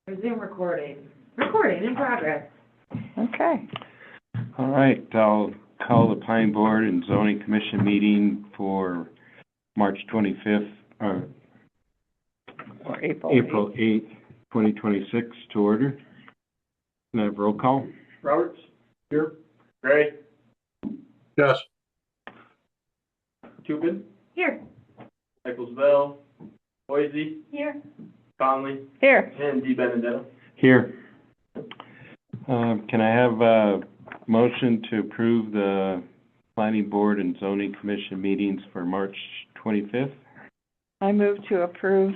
Resume recording. Recording in progress. Okay. All right, I'll call the Planning Board and Zoning Commission meeting for March 25th, Or April. April 8th, 2026 to order. Can I have roll call? Roberts? Here. Gray? Yes. Tupin? Here. Michaels Bell? Boise? Here. Conley? Here. And Di Benedetto? Here. Can I have a motion to approve the Planning Board and Zoning Commission meetings for March 25th? I move to approve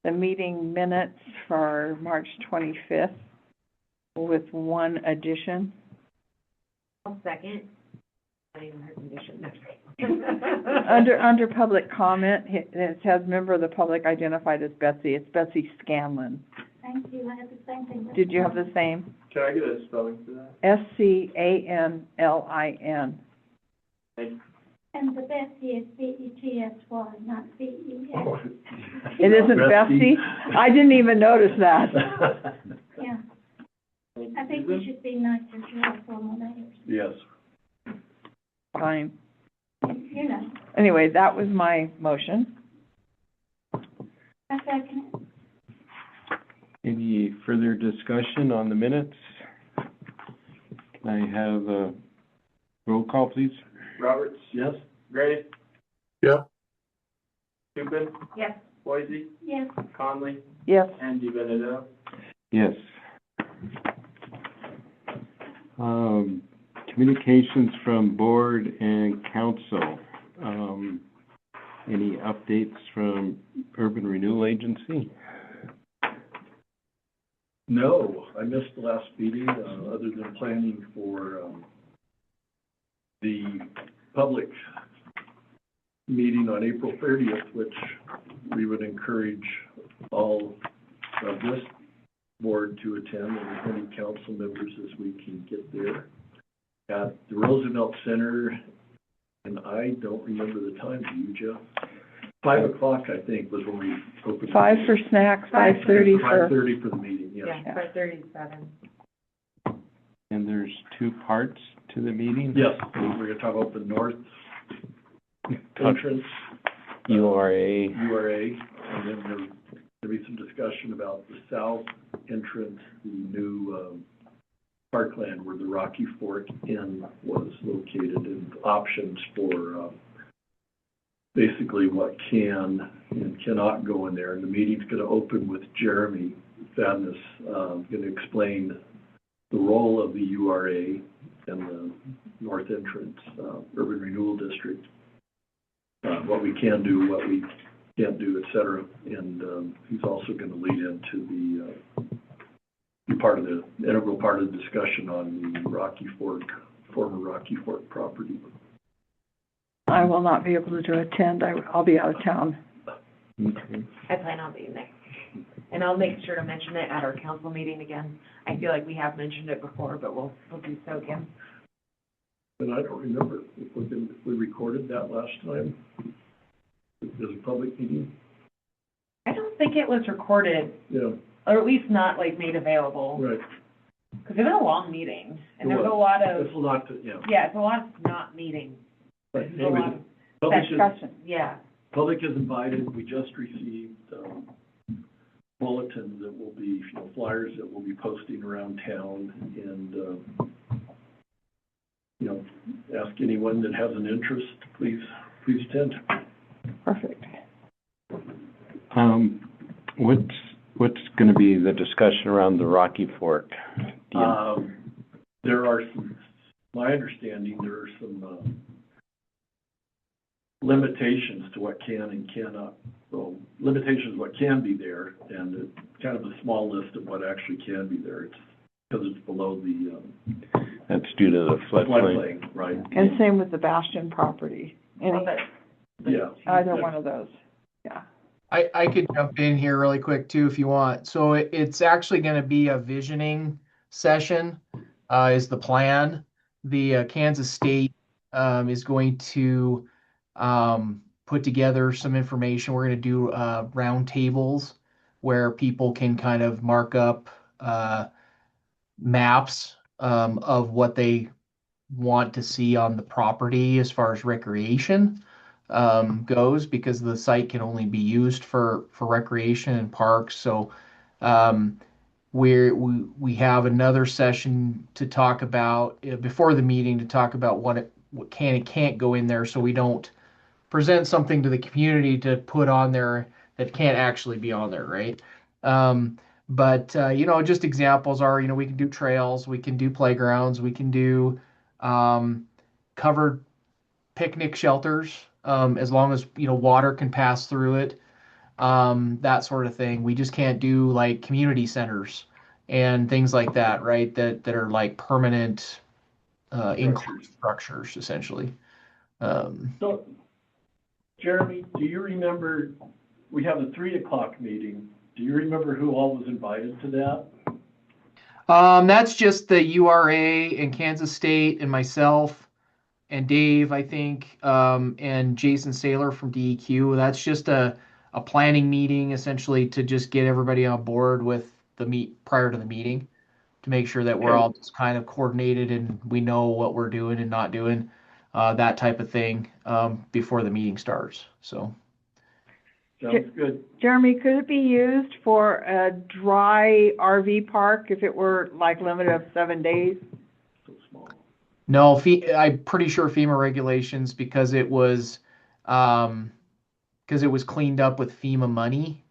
the meeting minutes for March 25th with one addition. I'll second. Not even her condition. Under public comment, it says member of the public identified as Betsy. It's Betsy Scanlon. Thank you, I had the same thing. Did you have the same? Can I get a spelling for that? Scanlin. Thank you. And the Betsy is B-E-T-S-Y, not B-E-S. It isn't Betsy? I didn't even notice that. Yeah, Thank I you, think Susan. we should be nicer to our formal neighbors. Yes. Fine. You know, Anyway, that was my motion. I second it. Any further discussion on the minutes? Can I have a roll call, please? Roberts? Yes. Gray? Yeah. Tupin? Yes. Boise? Yes, Conley? Yes. And Di Benedetto? Yes. Communications from board and council. Any updates from Urban Renewal Agency? No, I missed the last meeting, other than planning for, the public meeting on April 30th, which we would encourage all of this board to attend, and as many council members as we can get there. At the Roosevelt Center, and I don't remember the time, do you, Jeff? 5 o'clock, I think, was when we opened. 5 for snacks, 5:30 for... 5:30 for the meeting, yes. Yeah, 5:37. And there's two parts to the meeting? Yes, we're gonna talk about the north entrance, URA. URA, and then there'll be some discussion about the south entrance, the new, parkland where the Rocky Fork Inn was located, and options for, basically what can and cannot go in there. And the meeting's gonna open with Jeremy Fadness, gonna explain the role of the URA and the north entrance, urban renewal district, what we can do, what we can't do, et cetera. And he's also going to lead into be part of the integral part of the discussion on the Rocky Fork, former Rocky Fork property. I will not be able to attend. I'll be out of town. Okay. I plan on being there. And I'll make sure to mention it at our council meeting again. I feel like we have mentioned it before, but we'll do so again. And I don't remember if we recorded that last time as a public meeting. I don't think it was recorded, Yeah, or at least not like made available. right. Because it was a long meeting, and there It was a was. lot of, It's a lot to, yeah. yeah, it's a lot of not meeting. But There's a lot anyway, of public is, Discussion. yeah. public is invited. We just received, bulletins that will be, flyers that we'll be posting around town, and, ask anyone that has an interest, please attend. Perfect. What's gonna be the discussion around the Rocky Fork? Do you- There are some, my understanding, there are some, limitations to what can and cannot, well, limitations of what can be there, and it's kind of a small list of what actually can be there. It's because it's below the, That's due to the floodplain. floodplain, right? And same with the Bastion property. Any, Yeah. either one of those. Yeah. I could jump in here really quick too if you want. So it's actually going to be a visioning session, is the plan. The Kansas State is going to put together some information. We're going to do round tables where people can kind of mark up maps of what they want to see on the property as far as recreation goes, because the site can only be used for recreation and parks. So we have another session to talk about before the meeting to talk about what can and can't go in there, so we don't present something to the community to put on there that can't actually be on there, right? But just examples are, we can do trails, we can do playgrounds, we can do covered picnic shelters, as long as, water can pass through it, that sort of thing. We just can't do like community centers and things like that, right? That are like permanent enclosed structures, essentially. So, Jeremy, do you remember, we have a 3 o'clock meeting. Do you remember who all was invited to that? That's just the URA and Kansas State and myself and Dave, I think, and Jason Saylor from DEQ. That's just a planning meeting, essentially, to just get everybody on board with the prior to the meeting, to make sure that we're Okay. all just kind of coordinated and we know what we're doing and not doing, that type of thing, before the meeting starts. So. Sounds good. Jeremy, could it be used for a dry RV park if it were like limited of 7 days? So small. No, I'm pretty sure FEMA regulations, because it was cleaned up with FEMA money,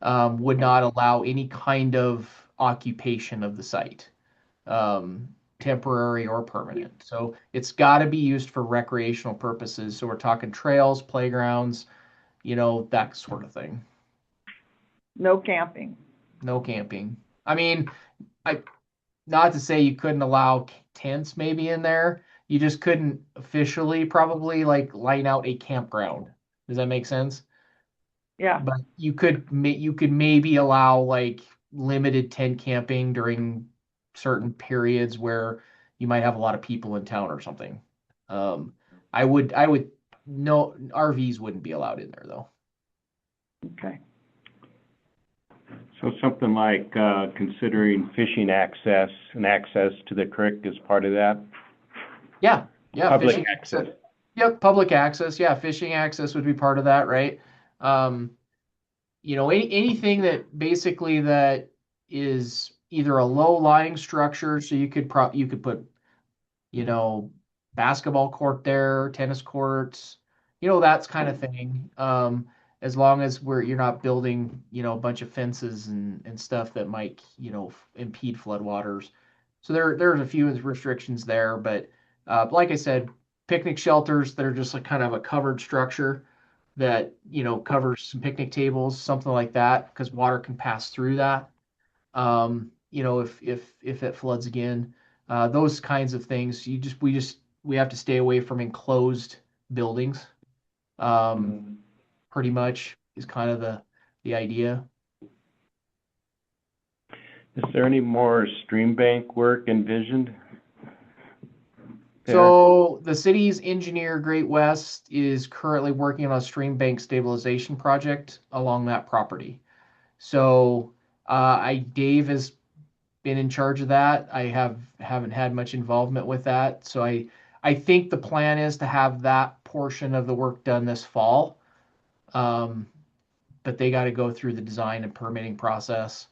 would not allow any kind of occupation of the site, temporary or permanent. So it's got to be used for recreational purposes. So we're talking trails, playgrounds, that sort of thing. No camping. No camping. I mean, not to say you couldn't allow tents maybe in there. You just couldn't officially probably like line out a campground. Does that make sense? Yeah. But you could maybe allow like limited tent camping during certain periods where you might have a lot of people in town or something. I would no, RVs wouldn't be allowed in there though. Okay. So something like, considering fishing access and access to the creek is part of that? Yeah, Public fishing access. Yep, public access. Yeah, fishing access would be part of that, right? Anything that basically that is either a low-lying structure, so you could put, basketball court there, tennis courts, that's kind of thing. As long as you're not building, a bunch of fences and stuff that might, impede floodwaters. So there's a few restrictions there, but like I said, picnic shelters that are just like kind of a covered structure that, covers some picnic tables, something like that, because water can pass through that. If it floods again, those kinds of things, we have to stay away from enclosed buildings. Pretty much is kind of the idea. Is there any more stream bank work envisioned? So the city's engineer, Great West, is currently working on a stream bank stabilization project along that property. So Dave has been in charge of that. I haven't had much involvement with that. So I think the plan is to have that portion of the work done this fall. But they got to go through the design and permitting process,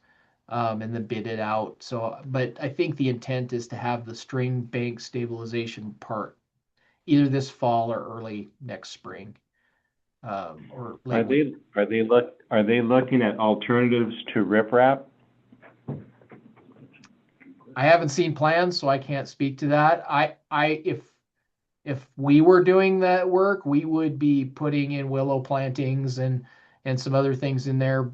and then bid it out. So, but I think the intent is to have the stream bank stabilization part either this fall or early next spring. Or late. Are they looking at alternatives to riprap? I haven't seen plans, so I can't speak to that. If we were doing that work, we would be putting in willow plantings and some other things in there.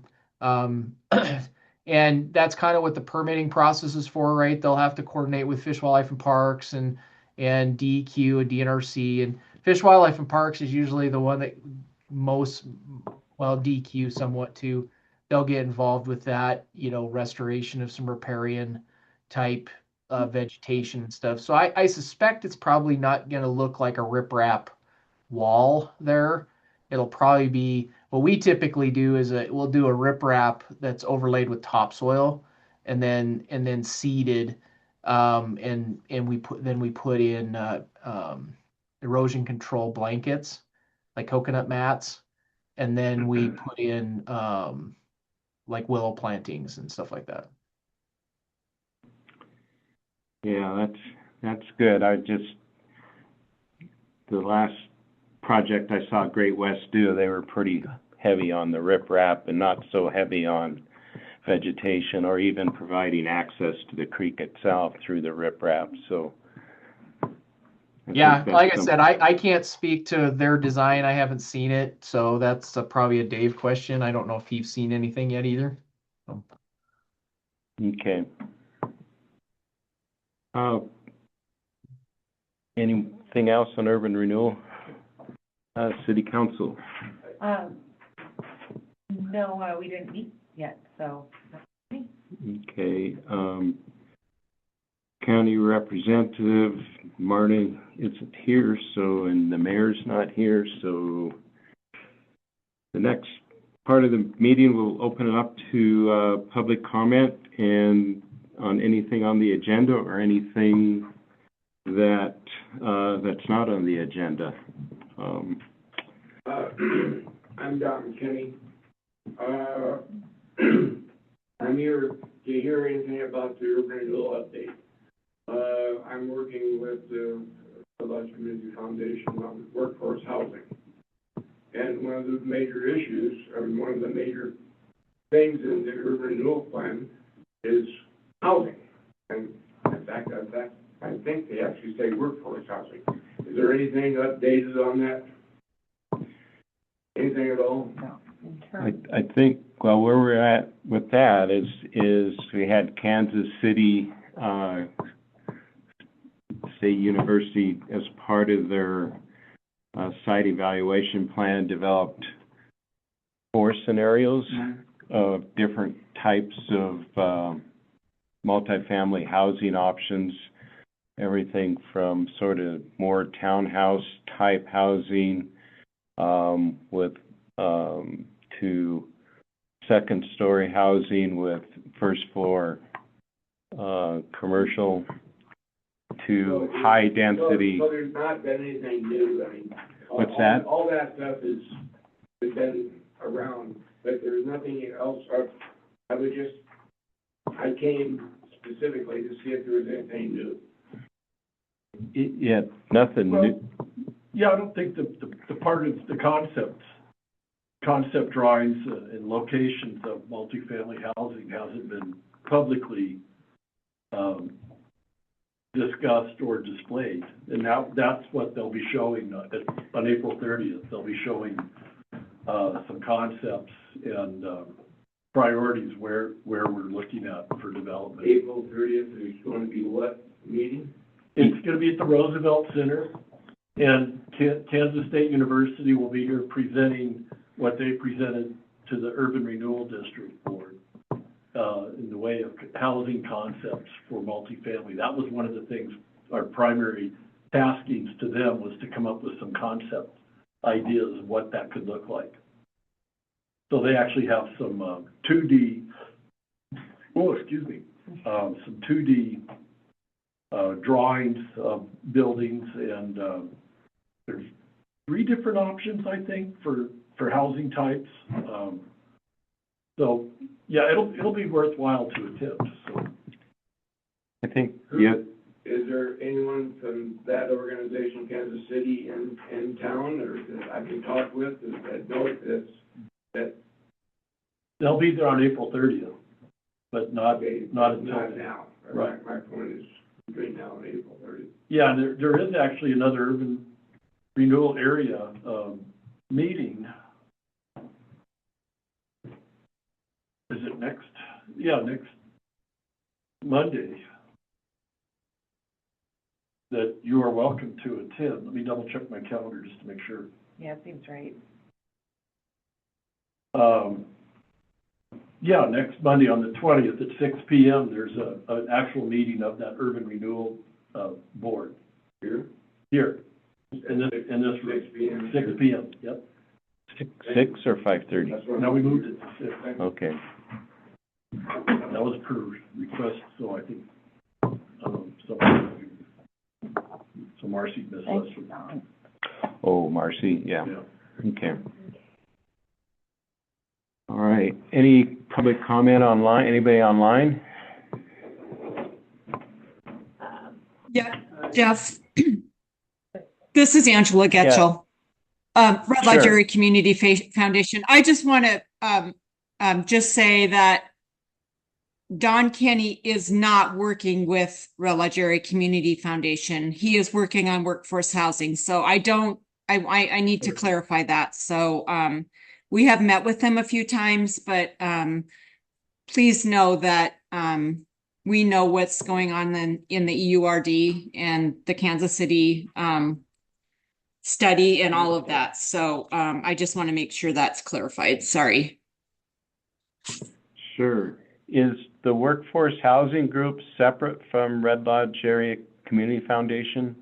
And that's kind of what the permitting process is for, right? They'll have to coordinate with Fish, Wildlife, and Parks and DEQ and DNRC. And Fish, Wildlife, and Parks is usually the one that DEQ somewhat too. They'll get involved with that, restoration of some riparian type vegetation and stuff. So I suspect it's probably not going to look like a riprap wall there. it'll probably be, what we typically do is we'll do a riprap that's overlaid with topsoil and then seeded, and we put in erosion control blankets, like coconut mats, and then we put in like willow plantings and stuff like that. Yeah, that's good. The last project I saw Great West do, they were pretty heavy on the riprap and not so heavy on vegetation or even providing access to the creek itself through the riprap, so. Yeah, think that's like I said, I can't speak to their design. I haven't seen it, so that's probably a Dave question. I don't know if he's seen anything yet either. Okay. Anything else on urban renewal? City council. No, we didn't meet yet, so. Okay, county representative, Marty isn't here, so, and the mayor's not here, so the next part of the meeting, we'll open it up to, public comment and on anything on the agenda or anything that, that's not on the agenda. I'm Don McKinney. I'm here to hear anything about the urban renewal update. I'm working with the Lodge Community Foundation on workforce housing. And one of the major issues, or one of the major things in the urban renewal plan is housing. And in fact, I think they actually say workforce housing. Is there anything updated on that? Anything at all? No. I think, well, where we're at with that is we had Kansas City, State University as part of their site evaluation plan developed 4 scenarios of different types of multifamily housing options, everything from sort of more townhouse type housing with to second story housing with first floor commercial to high density. So there's not been anything new, I mean. What's that? All that stuff has been around, but there's nothing else. I came specifically to see if there was anything new. Yeah, nothing Well, new. Yeah, I don't think the part of the concept drawings and locations of multifamily housing hasn't been publicly discussed or displayed. And now that's what they'll be showing on April 30th. They'll be showing some concepts and priorities where we're looking at for development. April 30th is going to be what meeting? It's going to be at the Roosevelt Center, and Kansas State University will be here presenting what they presented to the Urban Renewal District Board in the way of housing concepts for multifamily. That was one of the things, our primary taskings to them was to come up with some concept ideas of what that could look like. So they actually have some 2D, some 2D drawings of buildings, and there's 3 different options, I think, for housing types. So yeah, it'll be worthwhile to attempt. So I think, yeah. Is there anyone from that organization, Kansas City, in town, or that I can talk with, that knows that? they'll be there on April 30th, but not until Not now. Right. My point is between now and April 30th. Yeah, there is actually another urban renewal area meeting. Is it next? Yeah, next Monday. That you are welcome to attend. Let me double check my calendar just to make sure. Yeah, it seems right. Yeah, next Monday on the 20th at 6 p.m. there's an actual meeting of that urban renewal board. Here? Here, in this room. 6 p.m. 6 p.m., yep. Six or 5:30? That's what Now, I'm- we moved it to 6. Okay. That was per request, so I think, so Marcy missed us. Thank you, Don. Oh, Marcy, yeah, Yeah. okay. All right, any public comment online, anybody online? Yeah, Jeff. This is Angela Getchell. Red Lodge Sure. Area Community Foundation. I just want to just say that Don Kenny is not working with Red Lodge Area Community Foundation. He is working on workforce housing. So I need to clarify that. So we have met with him a few times, but please know that we know what's going on in the EURD and the Kansas City study and all of that. So I just want to make sure that's clarified. Sorry. Sure. Is the workforce housing group separate from Red Lodge Area Community Foundation?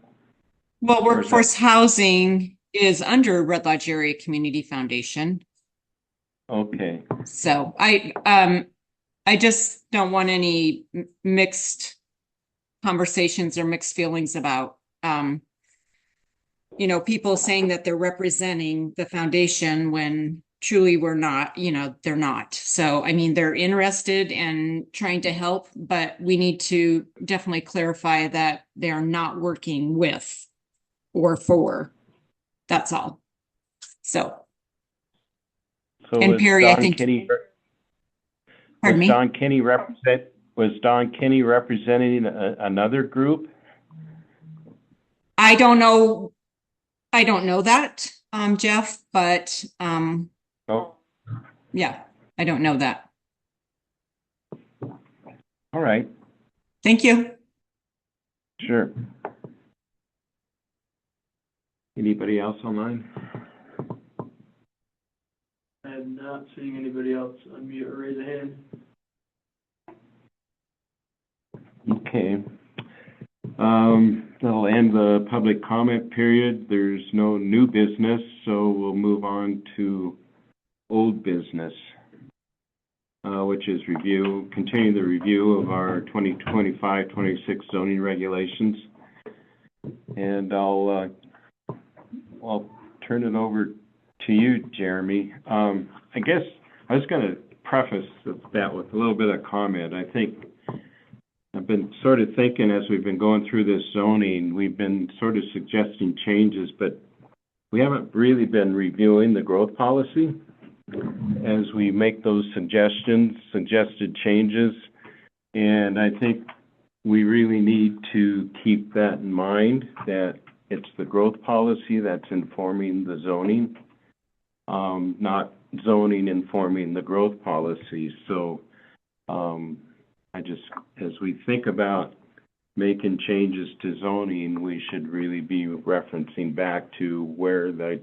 Well, Or is workforce housing is under Red Lodge Area Community Foundation. Okay, So I just don't want any mixed conversations or mixed feelings about people saying that they're representing the foundation when truly we're not, they're not. So, I mean, they're interested in trying to help, but we need to definitely clarify that they are not working with or for. That's all. So, so And was Perry, I Don think- Kenny, pardon was me? Don Kenny representing another group? I don't know that, Jeff, but Oh, yeah, I don't know that. all right, Thank you. sure. Anybody else online? I'm not seeing anybody else unmute or raise a hand. Okay. That'll end the public comment period. There's no new business, so we'll move on to old business, which is continue the review of our 2025-26 zoning regulations. And I'll turn it over to you, Jeremy. I guess I was going to preface that with a little bit of comment. I think I've been sort of thinking as we've been going through this zoning, we've been sort of suggesting changes, but we haven't really been reviewing the growth policy as we make those suggested changes. And I think we really need to keep that in mind, that it's the growth policy that's informing the zoning, not zoning informing the growth policy. So as we think about making changes to zoning, we should really be referencing back to where the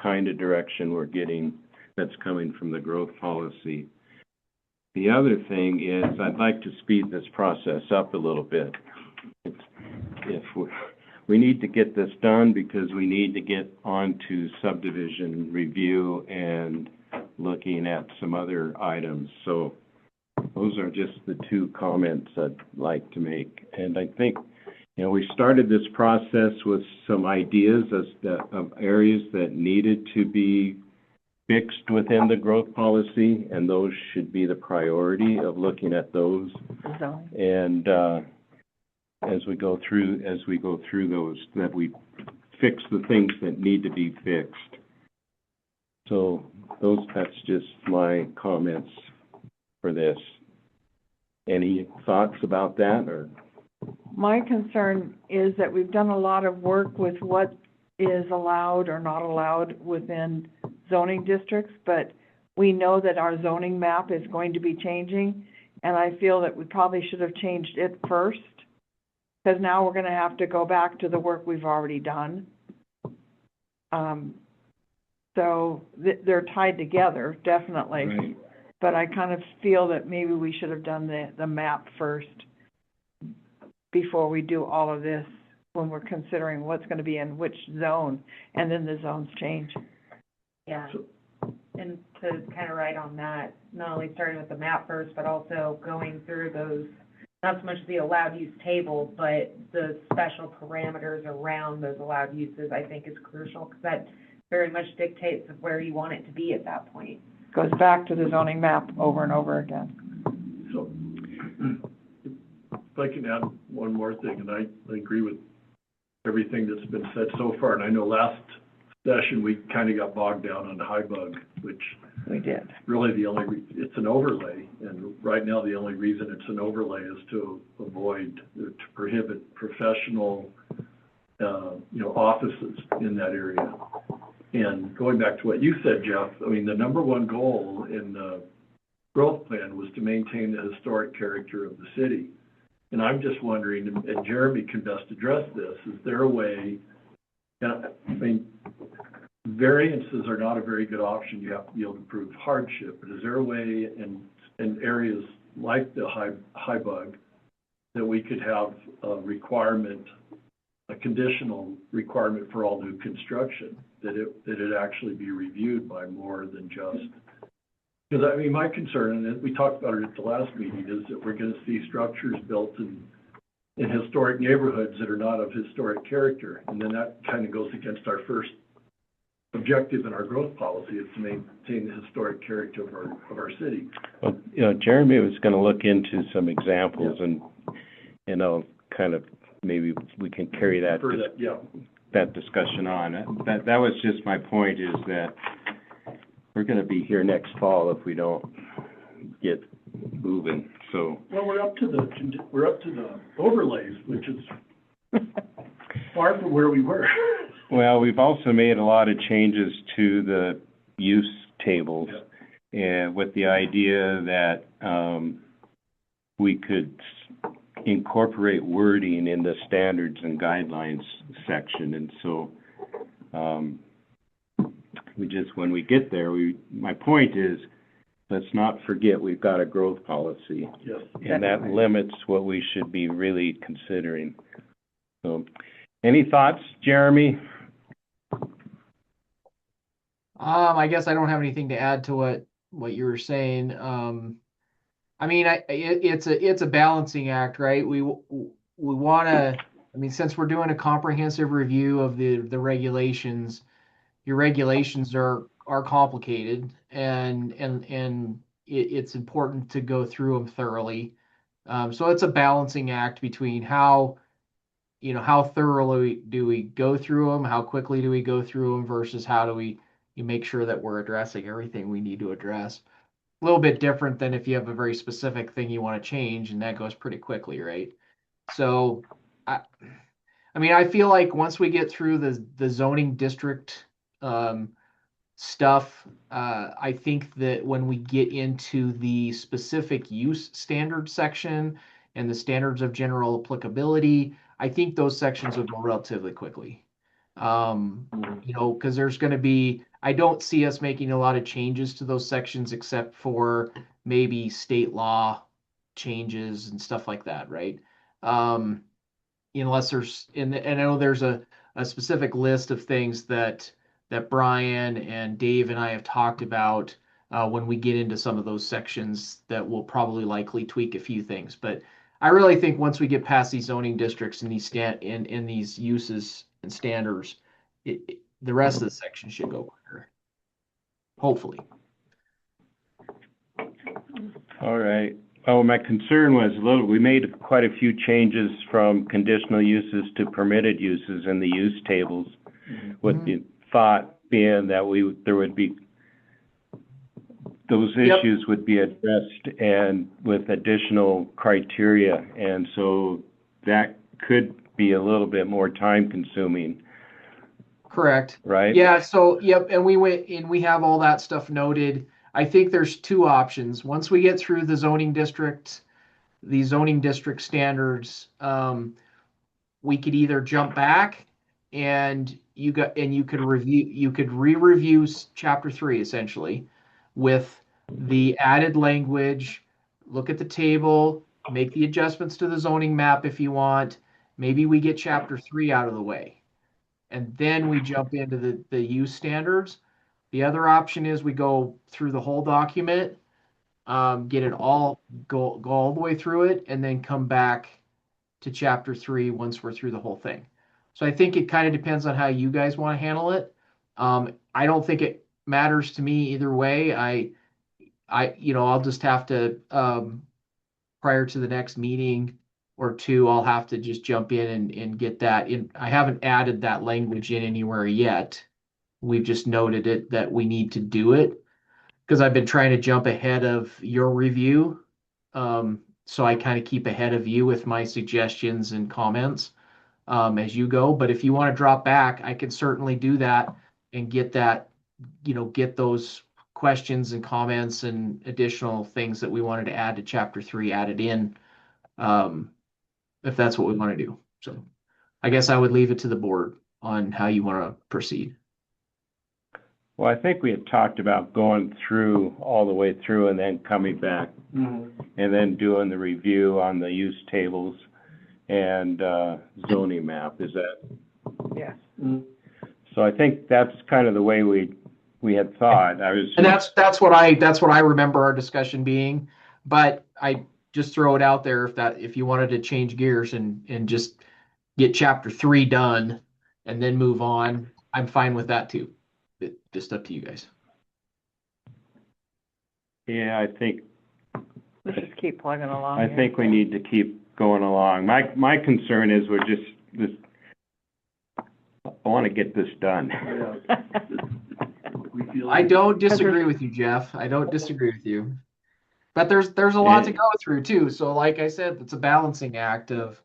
kind of direction we're getting that's coming from the growth policy. The other thing is I'd like to speed this process up a little bit. We need to get this done because we need to get onto subdivision review and looking at some other items. So those are just the two comments I'd like to make. And I think, we started this process with some ideas of areas that needed to be fixed within the growth policy, and those should be the priority of looking at those. Zoning. And as we go through those, that we fix the things that need to be fixed. So that's just my comments for this. Any thoughts about that, or? My concern is that we've done a lot of work with what is allowed or not allowed within zoning districts, but we know that our zoning map is going to be changing, and I feel that we probably should have changed it first, because now we're gonna have to go back to the work we've already done. So they're tied together, definitely. Right. But I kind of feel that maybe we should have done the map first before we do all of this, when we're considering what's gonna be in which zone, and then the zones change. Yeah, So- and to kind of write on that, not only starting with the map first, but also going through those, not so much the allowed use table, but the special parameters around those allowed uses, I think is crucial, because that very much dictates of where you want it to be at that point. Goes back to the zoning map over and over again. So, if I can add one more thing, and I agree with everything that's been said so far, and I know last session, we kind of got bogged down on the high bug, which We did. really it's an overlay, and right now, the only reason it's an overlay is to avoid, to prohibit professional, offices in that area. And going back to what you said, Jeff, I mean, the number one goal in the growth plan was to maintain the historic character of the city. And I'm just wondering, and Jeremy can best address this, is there a way, I mean, variances are not a very good option. You have to be able to prove hardship. But is there a way in areas like the high bug that we could have a requirement, a conditional requirement for all new construction, that it actually be reviewed by more than just? Because, I mean, my concern, and we talked about it at the last meeting, is that we're going to see structures built in historic neighborhoods that are not of historic character. And then that kind of goes against our first objective in our growth policy, is to maintain the historic character of our city. Well, Jeremy was gonna look into some examples and I'll kind of, maybe we can carry that, For that, yeah. that discussion on. That was just my point, is that we're gonna be here next fall if we don't get moving, so. Well, we're up to the overlays, which is far from where we were. Well, we've also made a lot of changes to the use tables, and with the idea that we could incorporate wording in the standards and guidelines section, and so when we get there, my point is, let's not forget we've got a growth policy, Yes. and that limits what we should be really considering. So, any thoughts, Jeremy? I guess I don't have anything to add to what you were saying. I mean, it's a balancing act, right? We want to, I mean, since we're doing a comprehensive review of the regulations, your regulations are complicated, and it's important to go through them thoroughly. So it's a balancing act between how thoroughly do we go through them, how quickly do we go through them, versus how do you make sure that we're addressing everything we need to address. A little bit different than if you have a very specific thing you want to change, and that goes pretty quickly, right? So, I mean, I feel like once we get through the zoning district stuff, I think that when we get into the specific use standard section and the standards of general applicability, I think those sections will go relatively quickly. Because there's going to be, I don't see us making a lot of changes to those sections except for maybe state law changes and stuff like that, right? Unless there's, and I know there's a specific list of things that Brian and Dave and I have talked about when we get into some of those sections that will probably likely tweak a few things. But I really think once we get past these zoning districts and these in these uses and standards, the rest of the section should go quicker. Hopefully. All right. Oh, my concern was we made quite a few changes from conditional uses to permitted uses in the use tables, with the thought being that there would be, those issues would be addressed and with additional criteria, and so that could be a little bit more time consuming. Correct. Right? Yeah, so, yep, and we went and we have all that stuff noted. I think there's two options. Once we get through the zoning district standards, we could either jump back and you could re-review chapter 3 essentially with the added language, look at the table, make the adjustments to the zoning map if you want. Maybe we get chapter 3 out of the way, and then we jump into the use standards. The other option is we go through the whole document, get it all, go all the way through it, and then come back to chapter 3 once we're through the whole thing. So I think it kind of depends on how you guys want to handle it. I don't think it matters to me either way. I'll just have to, prior to the next meeting or two, I'll have to just jump in and get that in. I haven't added that language in anywhere yet. We've just noted it that we need to do it because I've been trying to jump ahead of your review. So I kind of keep ahead of you with my suggestions and comments as you go. But if you want to drop back, I can certainly do that and get that, get those questions and comments and additional things that we wanted to add to chapter 3 added in, if that's what we want to do. So I guess I would leave it to the board on how you want to proceed. Well, I think we had talked about going through all the way through and then coming back and then doing the review on the use tables and zoning map. Is that? Yes. So I think that's kind of the way we had thought. And that's what I remember our discussion being, but I just throw it out there if you wanted to change gears and just get chapter 3 done and then move on, I'm fine with that too. Just up to you guys. Yeah, I think Let's just keep plugging along. I here. think we need to keep going along. My concern is we're just this. I want to get this done. Yeah. We feel I don't disagree with you, Jeff. I don't disagree with you. But there's a lot to go through too. So like I said, it's a balancing act of,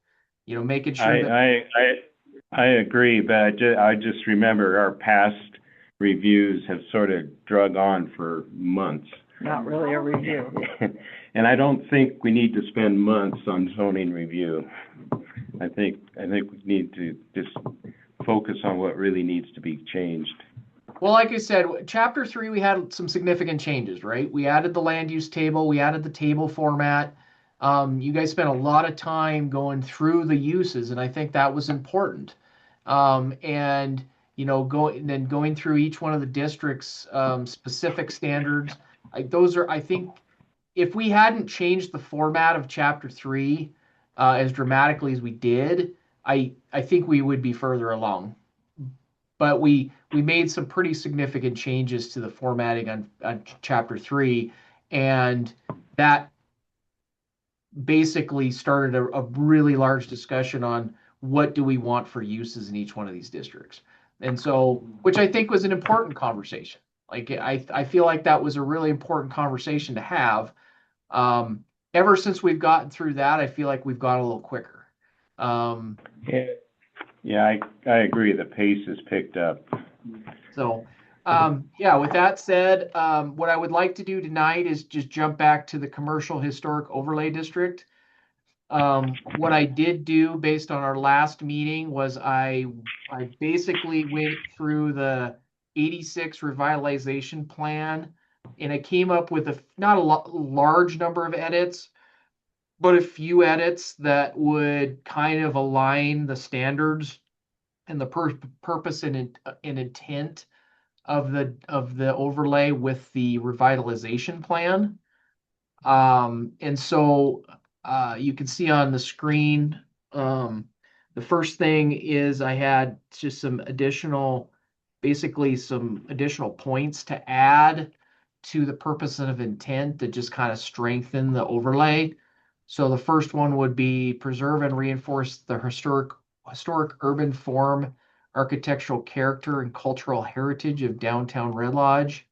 making sure that I agree, but I just remember our past reviews have sort of drug on for months. Not really a review. And I don't think we need to spend months on zoning review. I think we need to just focus on what really needs to be changed. Well, like I said, chapter 3, we had some significant changes, right? We added the land use table, we added the table format. You guys spent a lot of time going through the uses, and I think that was important. And going through each one of the districts' specific standards. I think if we hadn't changed the format of chapter 3 as dramatically as we did, I think we would be further along. But we made some pretty significant changes to the formatting on chapter 3, and that basically started a really large discussion on what do we want for uses in each one of these districts. And so, which I think was an important conversation. Like, I feel like that was a really important conversation to have. Ever since we've gotten through that, I feel like we've gone a little quicker. Yeah, I agree. The pace has picked up. So, with that said, what I would like to do tonight is just jump back to the commercial historic overlay district. What I did do based on our last meeting was I basically went through the 86 revitalization plan, and I came up with not a large number of edits, but a few edits that would kind of align the standards and the purpose and intent of the overlay with the revitalization plan. And so you can see on the screen, the first thing is I had just some additional points to add to the purpose of intent to just kind of strengthen the overlay. So the first one would be preserve and reinforce the historic urban form, architectural character, and cultural heritage of downtown Red Lodge.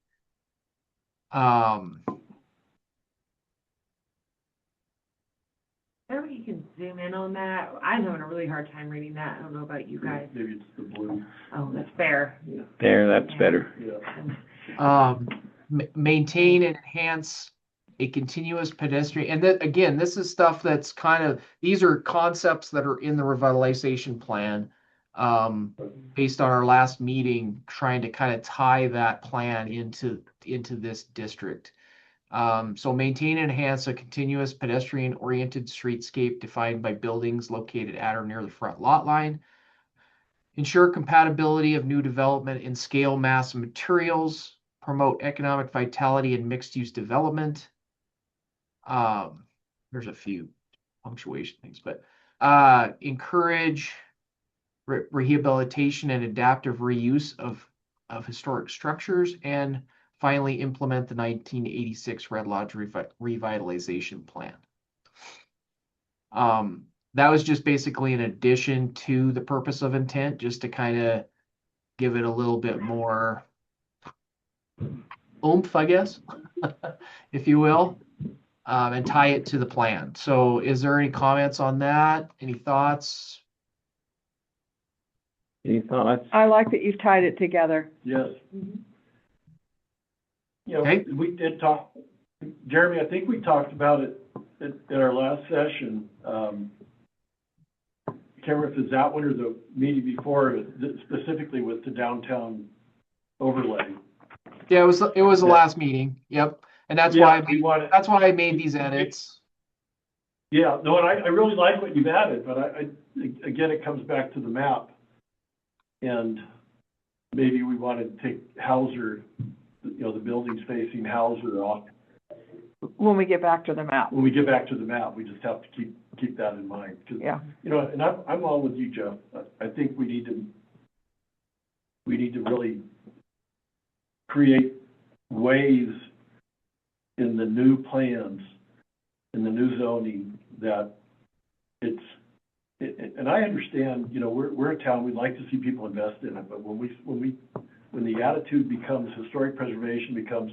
Maybe you can zoom in on that. I'm having a really hard time reading that. I don't know about you guys. Maybe it's the blue. Oh, that's fair. There, that's better. Yeah. Maintain and enhance a continuous pedestrian. And that, again, this is stuff that's these are concepts that are in the revitalization plan, based on our last meeting, trying to kind of tie that plan into this district. So maintain and enhance a continuous pedestrian-oriented streetscape defined by buildings located at or near the front lot line. Ensure compatibility of new development in scale, mass, and materials promote economic vitality and mixed-use development. There's a few punctuation things, but encourage rehabilitation and adaptive reuse of historic structures, and finally implement the 1986 Red Lodge revitalization plan. That was just basically an addition to the purpose of intent, just to kind of give it a little bit more oomph, I guess, if you will, and tie it to the plan. So is there any comments on that? Any thoughts? Any thoughts? I like that you've tied it together. Yes. You know, Okay. we did talk, Jeremy, I think we talked about it at our last session. I can't remember if it's that one or the meeting before, specifically with the downtown overlay. Yeah, it was the Yeah. last meeting. Yep. And that's Yeah, why we wanted- that's why I made these edits. Yeah, no, and I really like what you've added, but again, it comes back to the map. And maybe we wanted to take Hauser, you know, the buildings facing Hauser off. When we get back to the map. When we get back to the map, we just have to keep that in mind. 'Cause, Yeah. you know, and I'm all with you, Jeff. I think we need to really create ways in the new plans, in the new zoning, that and I understand, you know, we're a town, we'd like to see people invest in it, but when the attitude becomes, historic preservation becomes,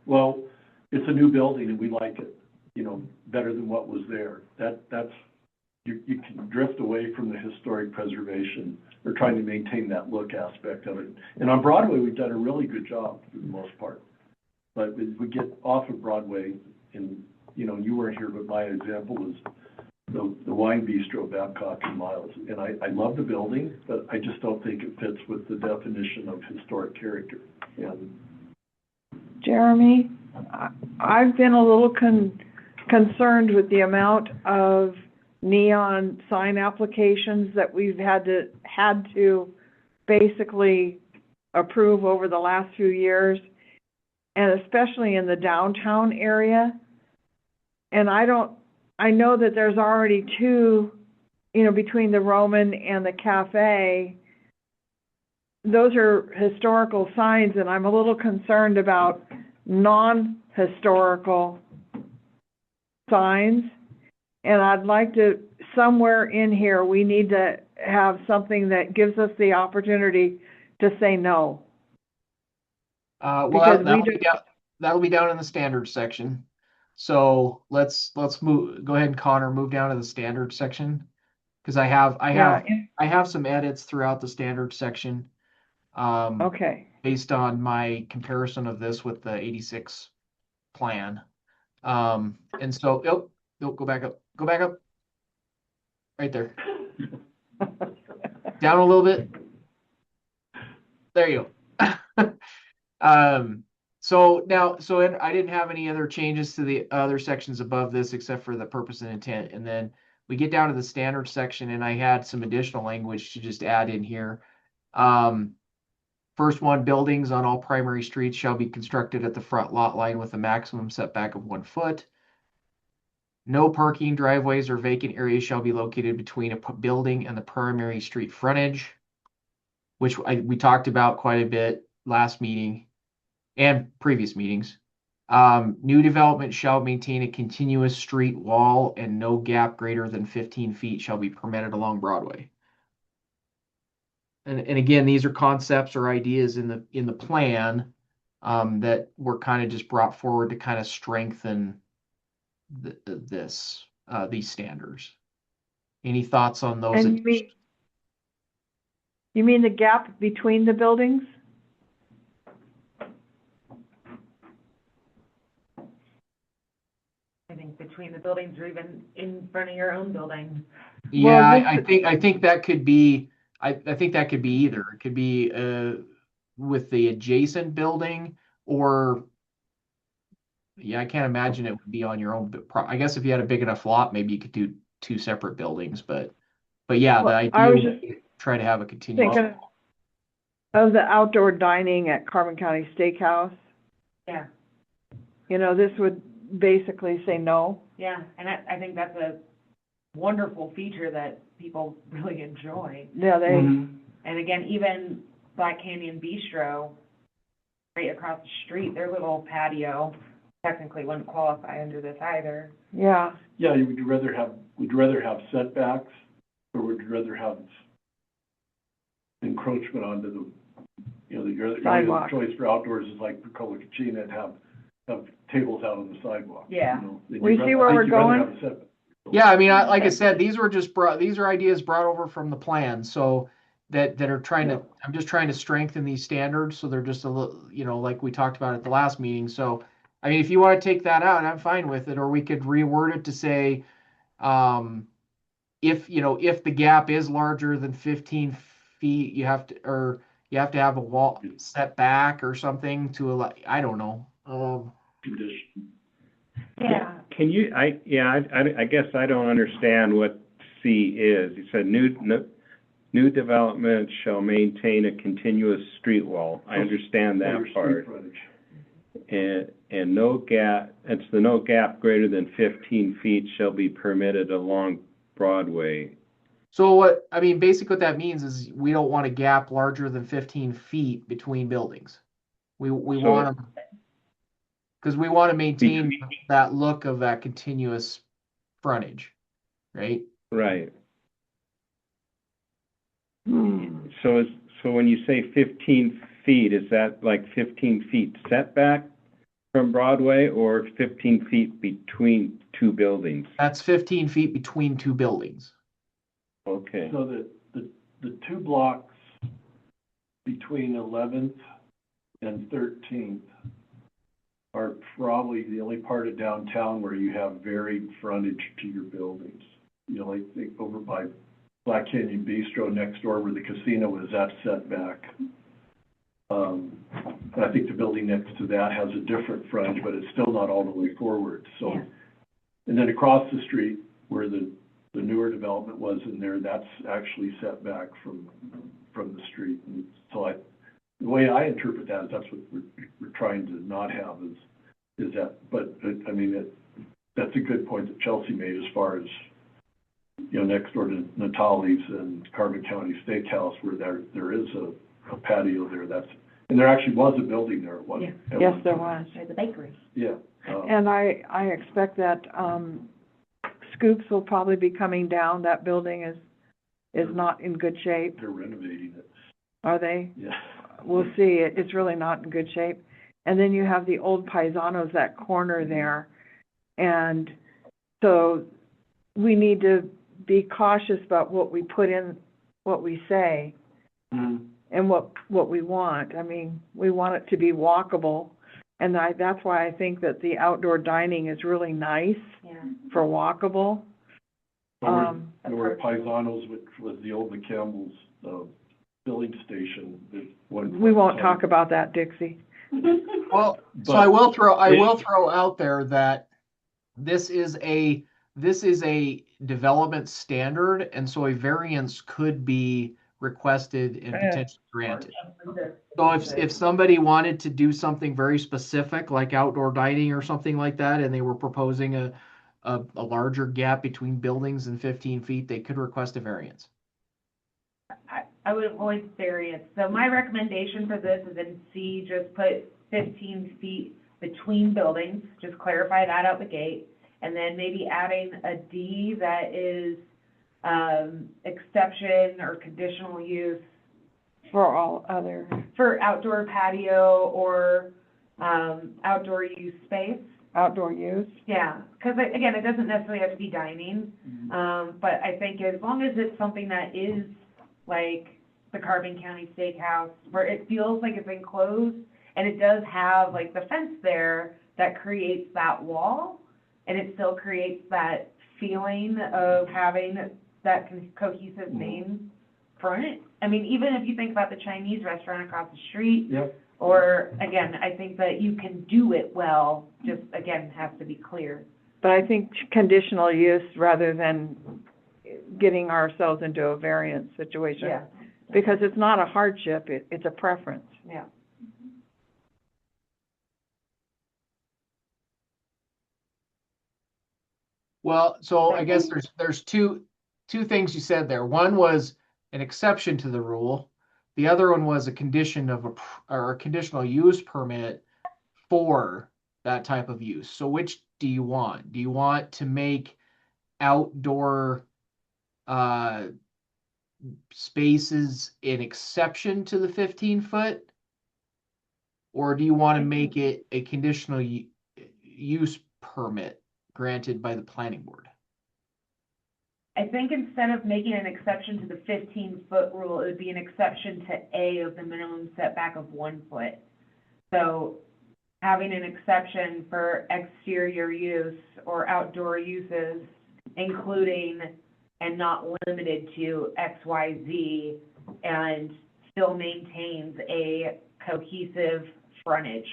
well, it's a new building and we like it, you know, better than what was there. That's you can drift away from the historic preservation or trying to maintain that look aspect of it. And on Broadway, we've done a really good job for the most part. But as we get off of Broadway, and, you know, you weren't here, but my example was the Wine Bistro, Babcock and Miles. And I love the building, but I just don't think it fits with the definition of historic character. And Jeremy, I've been a little concerned with the amount of neon sign applications that we've had to basically approve over the last few years, and especially in the downtown area. And I know that there's already two, you know, between the Roman and the cafe. Those are historical signs, and I'm a little concerned about non-historical signs. And I'd like to, somewhere in here, we need to have something that gives us the opportunity to say no. Well, Because that'll be down in the standards section. So let's go ahead and Connor, move down to the standards section, because I have some edits throughout the standards section. Okay. Based on my comparison of this with the 86 plan. And so, go back up, right there. Down a little bit. There you go. I didn't have any other changes to the other sections above this except for the purpose and intent. And then we get down to the standards section, and I had some additional language to just add in here. First one, buildings on all primary streets shall be constructed at the front lot line with a maximum setback of 1 foot. No parking, driveways, or vacant areas shall be located between a building and the primary street frontage, which we talked about quite a bit last meeting and previous meetings. New development shall maintain a continuous street wall, and no gap greater than 15 feet shall be permitted along Broadway. And again, these are concepts or ideas in the plan that were kind of just brought forward to kind of strengthen these standards. Any thoughts on those? And you mean the gap between the buildings? I think between the buildings or even in front of your own building. Yeah, Well, I think that could be. I think that could be either. It could be with the adjacent building, or I can't imagine it would be on your own. I guess if you had a big enough lot, maybe you could do two separate buildings. But yeah, Well, the idea I was would just try to have a continuous. thinking of the outdoor dining at Carbon County Steakhouse. Yeah, You know, this would basically say no. yeah, and I think that's a wonderful feature that people really enjoy. Yeah, they, And again, even Black Canyon Bistro, right across the street, their little patio technically wouldn't qualify under this either. yeah, Yeah, would you rather have setbacks, or would you rather have encroachment onto the, you know, the only Sidewalk. other choice for outdoors is like Pecola Cucina and have tables out on the sidewalk. Yeah. You know? We see where we're going? Yeah, I mean, like I said, these are ideas brought over from the plan, so that are trying to, I'm just trying to strengthen these standards, so they're just a little, you know, like we talked about at the last meeting, so, I mean, if you want to take that out, I'm fine with it, or we could reword it to say, if, you know, if the gap is larger than 15 feet, you have to have a wall set back or something to allow, I don't know. Condition. Yeah. Can you, I guess I don't understand what C is. You said new development shall maintain a continuous street wall. I understand that Street part. frontage. And no gap, it's the no gap greater than 15 feet shall be permitted along Broadway. So what, I mean, basically what that means is we don't want a gap larger than 15 feet between buildings. We So- want them, because we want to maintain that look of that continuous frontage, right? Right. So when you say 15 feet, is that like 15 feet setback from Broadway or 15 feet between two buildings? That's 15 feet between two buildings. Okay. So the two blocks between 11th and 13th are probably the only part of downtown where you have varied frontage to your buildings. You know, like over by Black Canyon Bistro next door where the casino is, that setback. And I think the building next to that has a different frontage, but it's still not all the way forward, so. Yeah. And then across the street where the newer development was in there, that's actually set back from the street. And so the way I interpret that is that's what we're trying to not have is that, but I mean, that's a good point that Chelsea made as far as, you know, next door to Natali's and Carbon County Steakhouse where there is a patio there, and there actually was a building there, it wasn't? Yeah. yes, there was. There's a bakery. Yeah. And I expect that, Scoops will probably be coming down. That building is not in good shape. They're renovating it, Are they? yeah. We'll see. It's really not in good shape. And then you have the old Paisanos, that corner there. And so we need to be cautious about what we put in, what we say, and what we want. I mean, we want it to be walkable. And that's why I think that the outdoor dining is really nice Yeah. for walkable. Where Paisanos, which was the old McCampbell's, filling station, We won't talk about that, Dixie. Well, so But I will throw out there that this is a development standard, and so a variance could be requested and potentially granted. So if somebody wanted to do something very specific, like outdoor dining or something like that, and they were proposing a larger gap between buildings than 15 feet, they could request a variance. I would avoid the variance. So my recommendation for this is in C, just put 15 feet between buildings, just clarify that out the gate. And then maybe adding a D that is, exception or conditional use For all other, for outdoor patio or, outdoor use space. outdoor use. Yeah, because again, it doesn't necessarily have to be dining, but I think as long as it's something that is like the Carbon County Steakhouse, where it feels like it's enclosed, and it does have like the fence there that creates that wall, and it still creates that feeling of having that cohesive main front. I mean, even if you think about the Chinese restaurant across the street, Yep. or, again, I think that you can do it well, just, again, has to be clear. But I think conditional use rather than getting ourselves into a variance situation. Yeah, Because it's not a hardship, it's a preference. yeah. Well, so I guess there's two things you said there. One was an exception to the rule. The other one was a condition of or a conditional use permit for that type of use. So which do you want? Do you want to make outdoor spaces an exception to the 15-foot? Or do you want to make it a conditional use permit granted by the planning board? I think instead of making an exception to the 15-foot rule, it would be an exception to A of the minimum setback of 1 foot. So having an exception for exterior use or outdoor uses, including and not limited to X, Y, Z, and still maintains a cohesive frontage.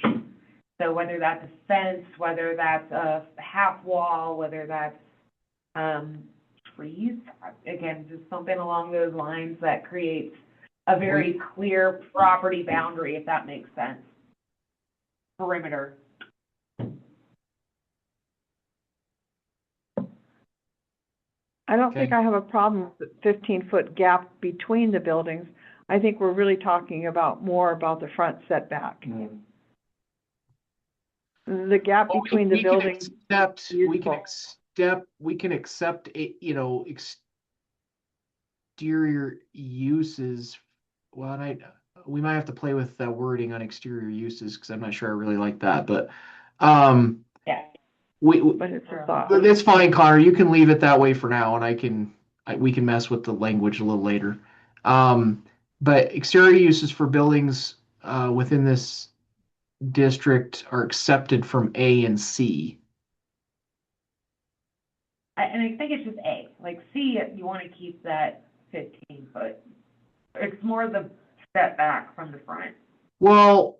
So whether that's a fence, whether that's a half wall, whether that's trees, again, just something along those lines that creates a very clear property boundary, if that makes sense. Perimeter. I don't think I have a problem with the 15-foot gap between the buildings. I think we're really talking about more about the front setback. The gap between the buildings. We can accept exterior uses. Well, we might have to play with the wording on exterior uses because I'm not sure I really like that, but Yeah. But it's a thought. But it's fine, Connor. You can leave it that way for now, and we can mess with the language a little later. But exterior uses for buildings within this district are accepted from A and C. And I think it's just A. Like C, you want to keep that 15 foot. It's more the setback from the front. Well,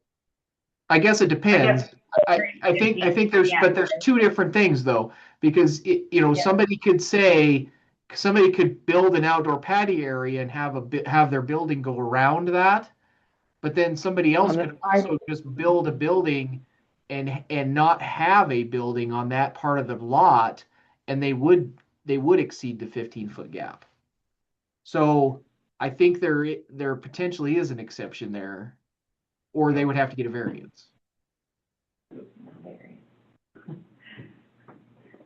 I guess it depends. I think there's two different things though, because somebody could build an outdoor patio area and have their building go around that, but then somebody else could also just build a building and not have a building on that part of the lot, and they would exceed the 15-foot gap. So I think there potentially is an exception there, or they would have to get a variance.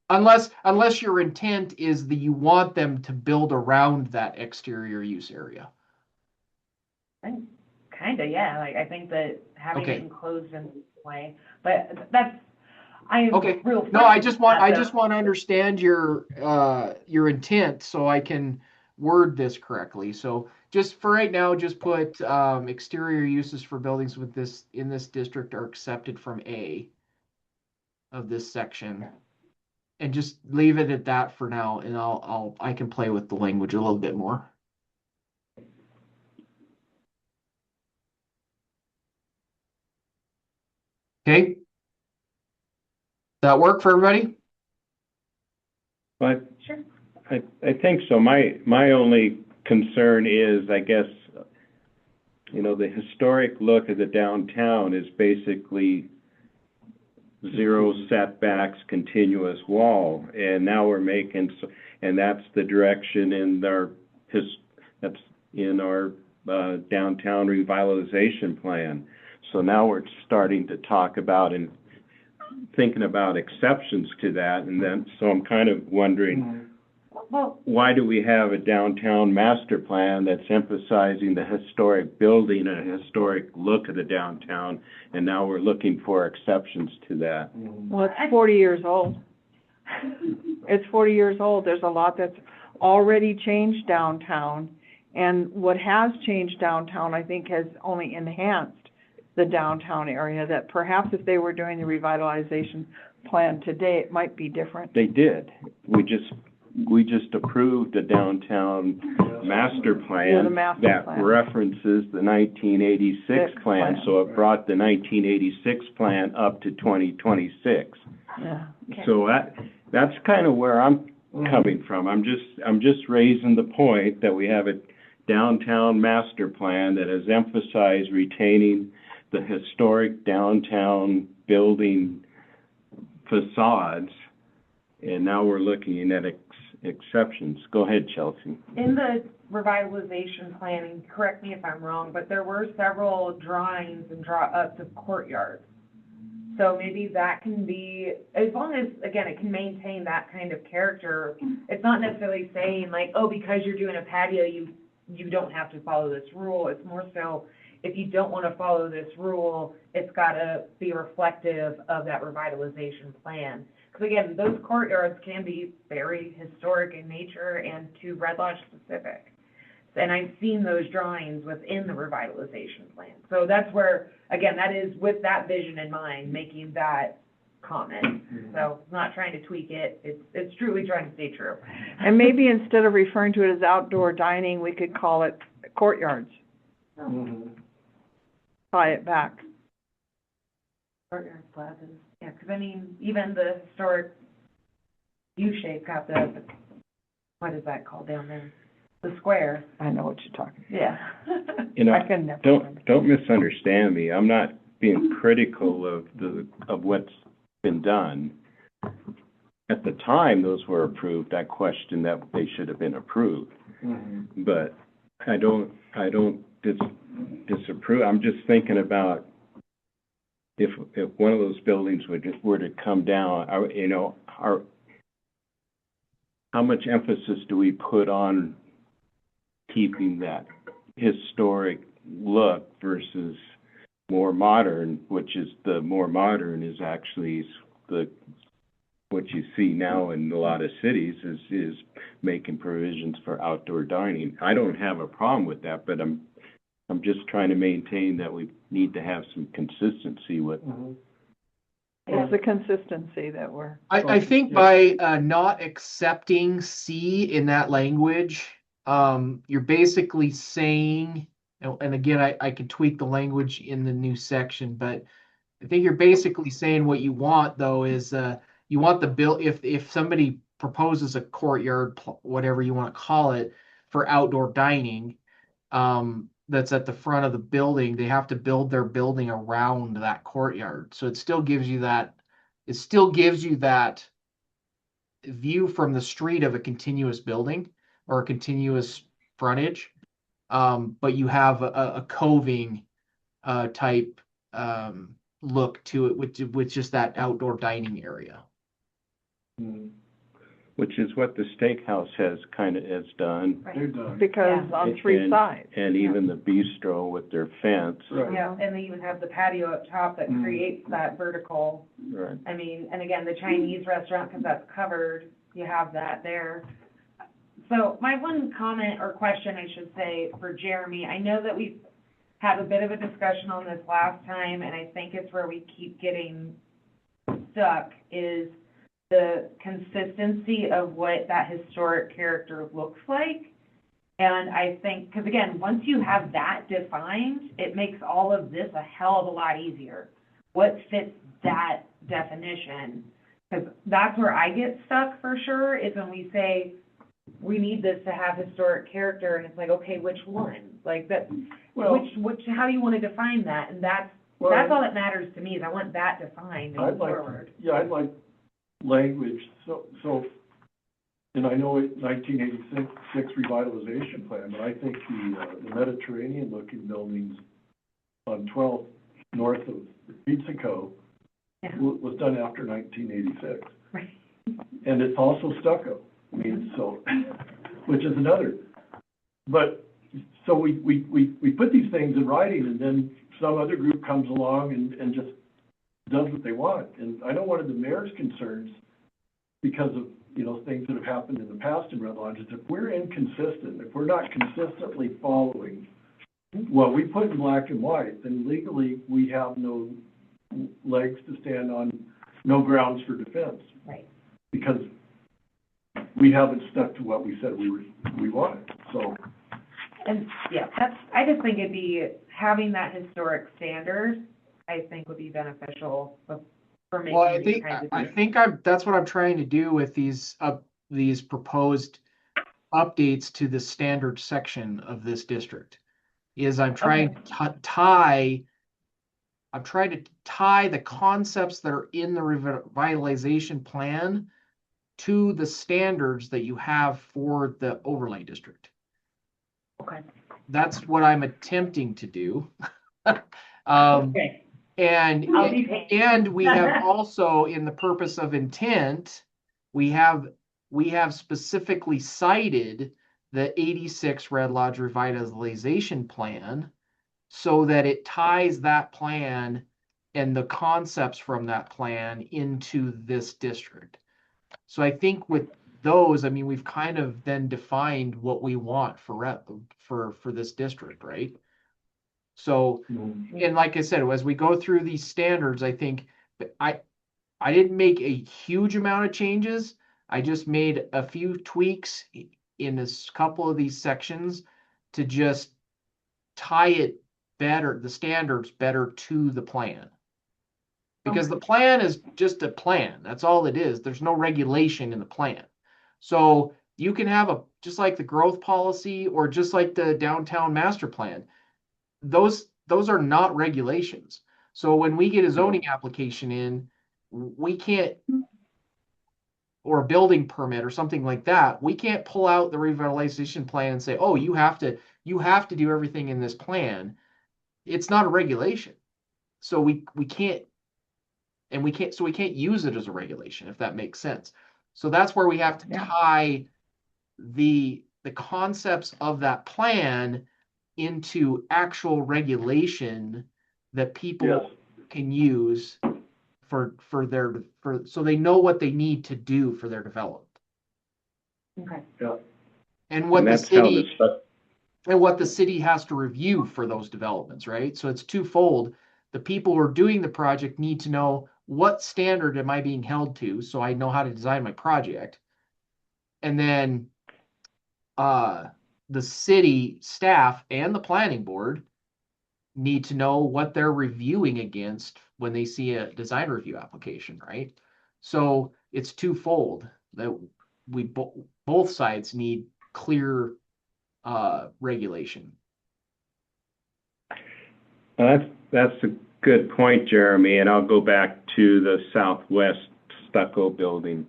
Unless your intent is that you want them to build around that exterior use area. Kind of, yeah. Like I think that having it enclosed in this way, but I am real. No, I just want to understand your intent so I can word this correctly. So just for right now, just put exterior uses for buildings in this district are accepted from A of this section, and just leave it at that for now. And I can play with the language a little bit more. Okay. That work for everybody? But Sure. I think so. My only concern is, I guess, the historic look of the downtown is basically zero setbacks, continuous wall, and now we're making, and that's the direction in that's in our downtown revitalization plan. So now we're starting to talk about and thinking about exceptions to that, and then so I'm kind of wondering, why do we have a downtown master plan that's emphasizing the historic building and a historic look of the downtown, and now we're looking for exceptions to that? Well, it's 40 years old. It's 40 years old. There's a lot that's already changed downtown, and what has changed downtown, I think, has only enhanced the downtown area, that perhaps if they were doing the revitalization plan today, it might be different. They did. We just approved a downtown master plan that references the 1986 plan, so it brought the 1986 plan up to 2026. Yeah. Okay. So that's kind of where I'm coming from. I'm just raising the point that we have a downtown master plan that has emphasized retaining the historic downtown building facades And now we're looking at exceptions. Go ahead, Chelsea. In the revitalization planning, correct me if I'm wrong, but there were several drawings and draw-ups of courtyards. So maybe that can be, as long as, again, it can maintain that kind of character. It's not necessarily saying like, oh, because you're doing a patio, you don't have to follow this rule. It's more so, if you don't want to follow this rule, it's got to be reflective of that revitalization plan. Because again, those courtyards can be very historic in nature and to Red Lodge specific. And I've seen those drawings within the revitalization plan. So that's where, again, that is with that vision in mind, making that comment. So not trying to tweak it, it's truly trying to stay true. And maybe instead of referring to it as outdoor dining, we could call it courtyards, tie it back. Courtyard plazas, yeah, because I mean, even the historic U-shape got the, what is that called down there? The square, I know what you're talking yeah. You know, I can never remember. don't misunderstand me. I'm not being critical of what's been done. At the time those were approved, I questioned that they should have been approved. But I don't disapprove. I'm just thinking about if one of those buildings were to come down, how much emphasis do we put on keeping that historic look versus more modern, which is the more modern is actually what you see now in a lot of cities is making provisions for outdoor dining. I don't have a problem with that, but I'm just trying to maintain that we need to have some consistency with. It's the consistency that we're, I think by not accepting C in that language, you're basically saying, and again, I could tweak the language in the new section, but I think you're basically saying what you want though is you want the bill, if somebody proposes a courtyard, whatever you want to call it, for outdoor dining, that's at the front of the building, they have to build their building around that courtyard. So it still gives you that view from the street of a continuous building or a continuous frontage. But you have a coving type look to it with just that outdoor dining area. Which is what the steakhouse has done. Right. They're done. because Yeah. on three And- sides. And even the bistro with their fence. Right. Yeah, and they even have the patio up top that creates that vertical. Right. I mean, and again, the Chinese restaurant, because that's covered, you have that there. So my one comment or question, I should say, for Jeremy, I know that we've had a bit of a discussion on this last time, and I think it's where we keep getting stuck, is the consistency of what that historic character looks like. And I think, because again, once you have that defined, it makes all of this a hell of a lot easier. What fits that definition? Because that's where I get stuck for sure, is when we say, we need this to have historic character, and it's like, okay, which one? Like that, Well, which, how do you want to define that? And that's all that matters to me, is I want that defined going forward. I'd like language, so, and I know it, 1986 revitalization plan, but I think the Mediterranean-looking buildings on 12th, north of Pizza Co. Yeah. was done after 1986. Right. And it's also stucco, I mean, so, which is another. But, so we put these things in writing, and then some other group comes along and just does what they want. And I know one of the mayor's concerns, because of, things that have happened in the past in Red Lodge, is if we're inconsistent, if we're not consistently following what we put in black and white, then legally we have no legs to stand on, no grounds for defense. Right. Because we haven't stuck to what we said we wanted, so. And, yeah, I just think it'd be, having that historic standard, I think would be beneficial for making Well, I these think, kinds of I things. think that's what I'm trying to do with these proposed updates to the standard section of this district. Is I'm trying to tie the concepts that are in the revitalization plan to the standards that you have for the overlay district. Okay. That's what I'm attempting to do. Okay. And I'll be patient. we have also, in the purpose of intent, we have specifically cited the 86 Red Lodge revitalization plan so that it ties that plan and the concepts from that plan into this district. So I think with those, I mean, we've kind of then defined what we want for this district, right? So, and like I said, as we go through these standards, I think I didn't make a huge amount of changes. I just made a few tweaks in a couple of these sections to just tie it better, the standards better to the plan. Because the plan is just a plan. That's all it is. There's no regulation in the plan. So you can have just like the growth policy or just like the downtown master plan. Those are not regulations. So when we get a zoning application in, we can't, or a building permit or something like that, we can't pull out the revitalization plan and say, oh, you have to do everything in this plan. It's not a regulation. So we can't use it as a regulation, if that makes sense. So that's where we have to tie the concepts of that plan into actual regulation that people can use so they know what they need to do for their development. Okay. Yeah. And what that's how the stuff. and what the city has to review for those developments, right? So it's twofold. The people who are doing the project need to know what standard am I being held to, so I know how to design my project. And then the city staff and the planning board need to know what they're reviewing against when they see a design review application, right? So it's twofold that both sides need clear regulation. That's a good point, Jeremy, and I'll go back to the Southwest stucco building.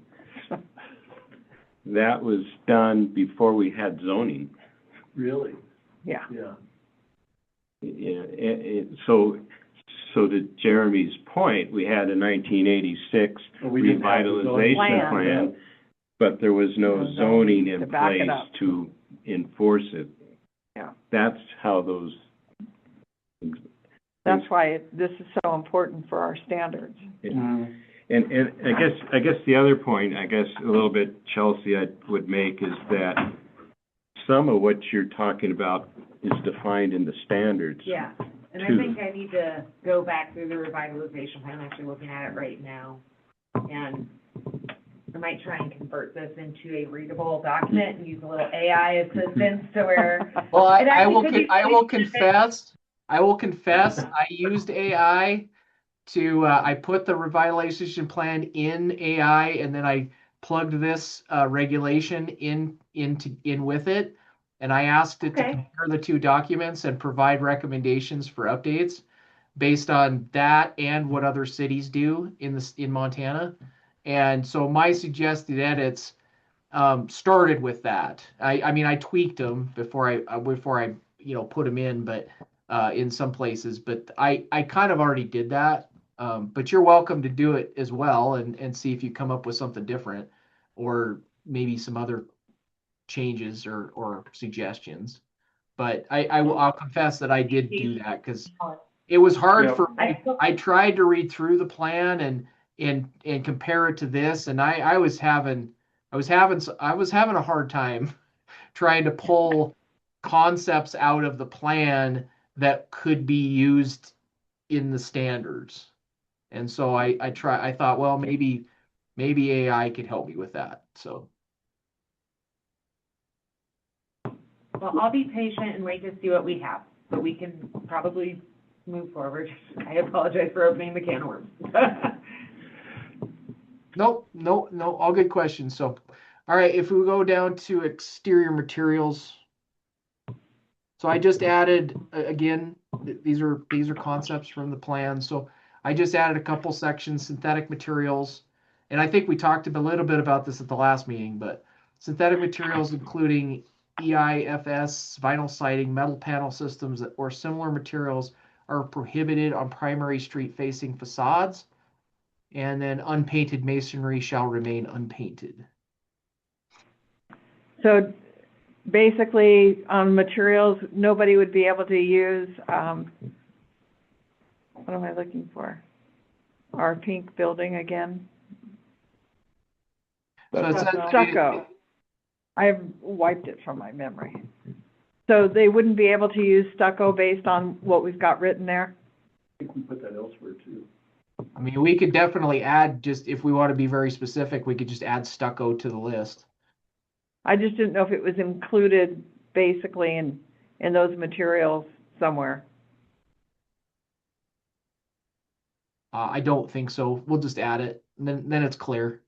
That was done before we had zoning. Really? Yeah. Yeah. So to Jeremy's point, we had a 1986 We didn't have the zoning revitalization plan, but there was no No zoning zoning in to back it place up. to enforce it. Yeah. That's how those. That's why this is so important for our standards. And I guess the other point, a little bit, Chelsea, I would make is that some of what you're talking about is defined in the standards. Yeah, and I too. think I need to go back through the revitalization plan, I'm actually looking at it right now. And I might try and convert this into a readable document and use a little AI assistance to where. Well, It actually could be I will pretty confess, I used AI to, I put the revitalization plan in AI and then I plugged this regulation in with it. And I asked it to Okay. compare the two documents and provide recommendations for updates based on that and what other cities do in Montana. And so my suggested edits started with that. I mean, I tweaked them before I put them in, but in some places. But I kind of already did that. But you're welcome to do it as well and see if you come up with something different or maybe some other changes or suggestions. But I'll confess that I did do that because it was hard for me. I tried to read through the plan and compare it to this, and I was having a hard time trying to pull concepts out of the plan that could be used in the standards. And so I thought, well, maybe AI could help me with that. So Well, I'll be patient and wait to see what we have, but we can probably move forward. I apologize for opening the can of worms. no, all good questions. So, all right, if we go down to exterior materials. So I just added, again, these are concepts from the plan. So I just added a couple sections, synthetic materials, and I think we talked a little bit about this at the last meeting, but synthetic materials including EIFS, vinyl siding, metal panel systems, or similar materials are prohibited on primary street facing facades. And then unpainted masonry shall remain unpainted. So basically, on materials, nobody would be able to use, what am I looking for? Our pink building again? So it says, Stucco. I've wiped it from my memory. So they wouldn't be able to use stucco based on what we've got written there? I think we put that elsewhere too. I mean, we could definitely add, just if we want to be very specific, we could just add stucco to the list. I just didn't know if it was included basically in those materials somewhere. I don't think so. We'll just add it, and then it's clear.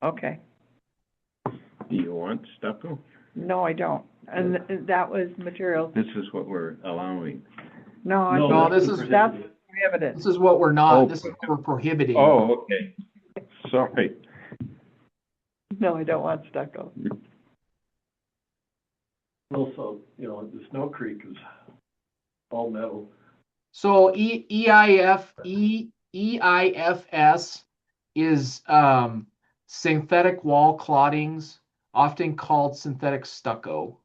Okay. Do you want stucco? No, I don't. And that was materials. This is what we're allowing. No, I No, don't. this is- That's prohibited. This is what we're not, Oh. this is what we're prohibiting. Oh, okay. Sorry. No, I don't want stucco. Also, you know, the Snow Creek is all metal. So EIFS is synthetic wall clottings, often called synthetic stucco.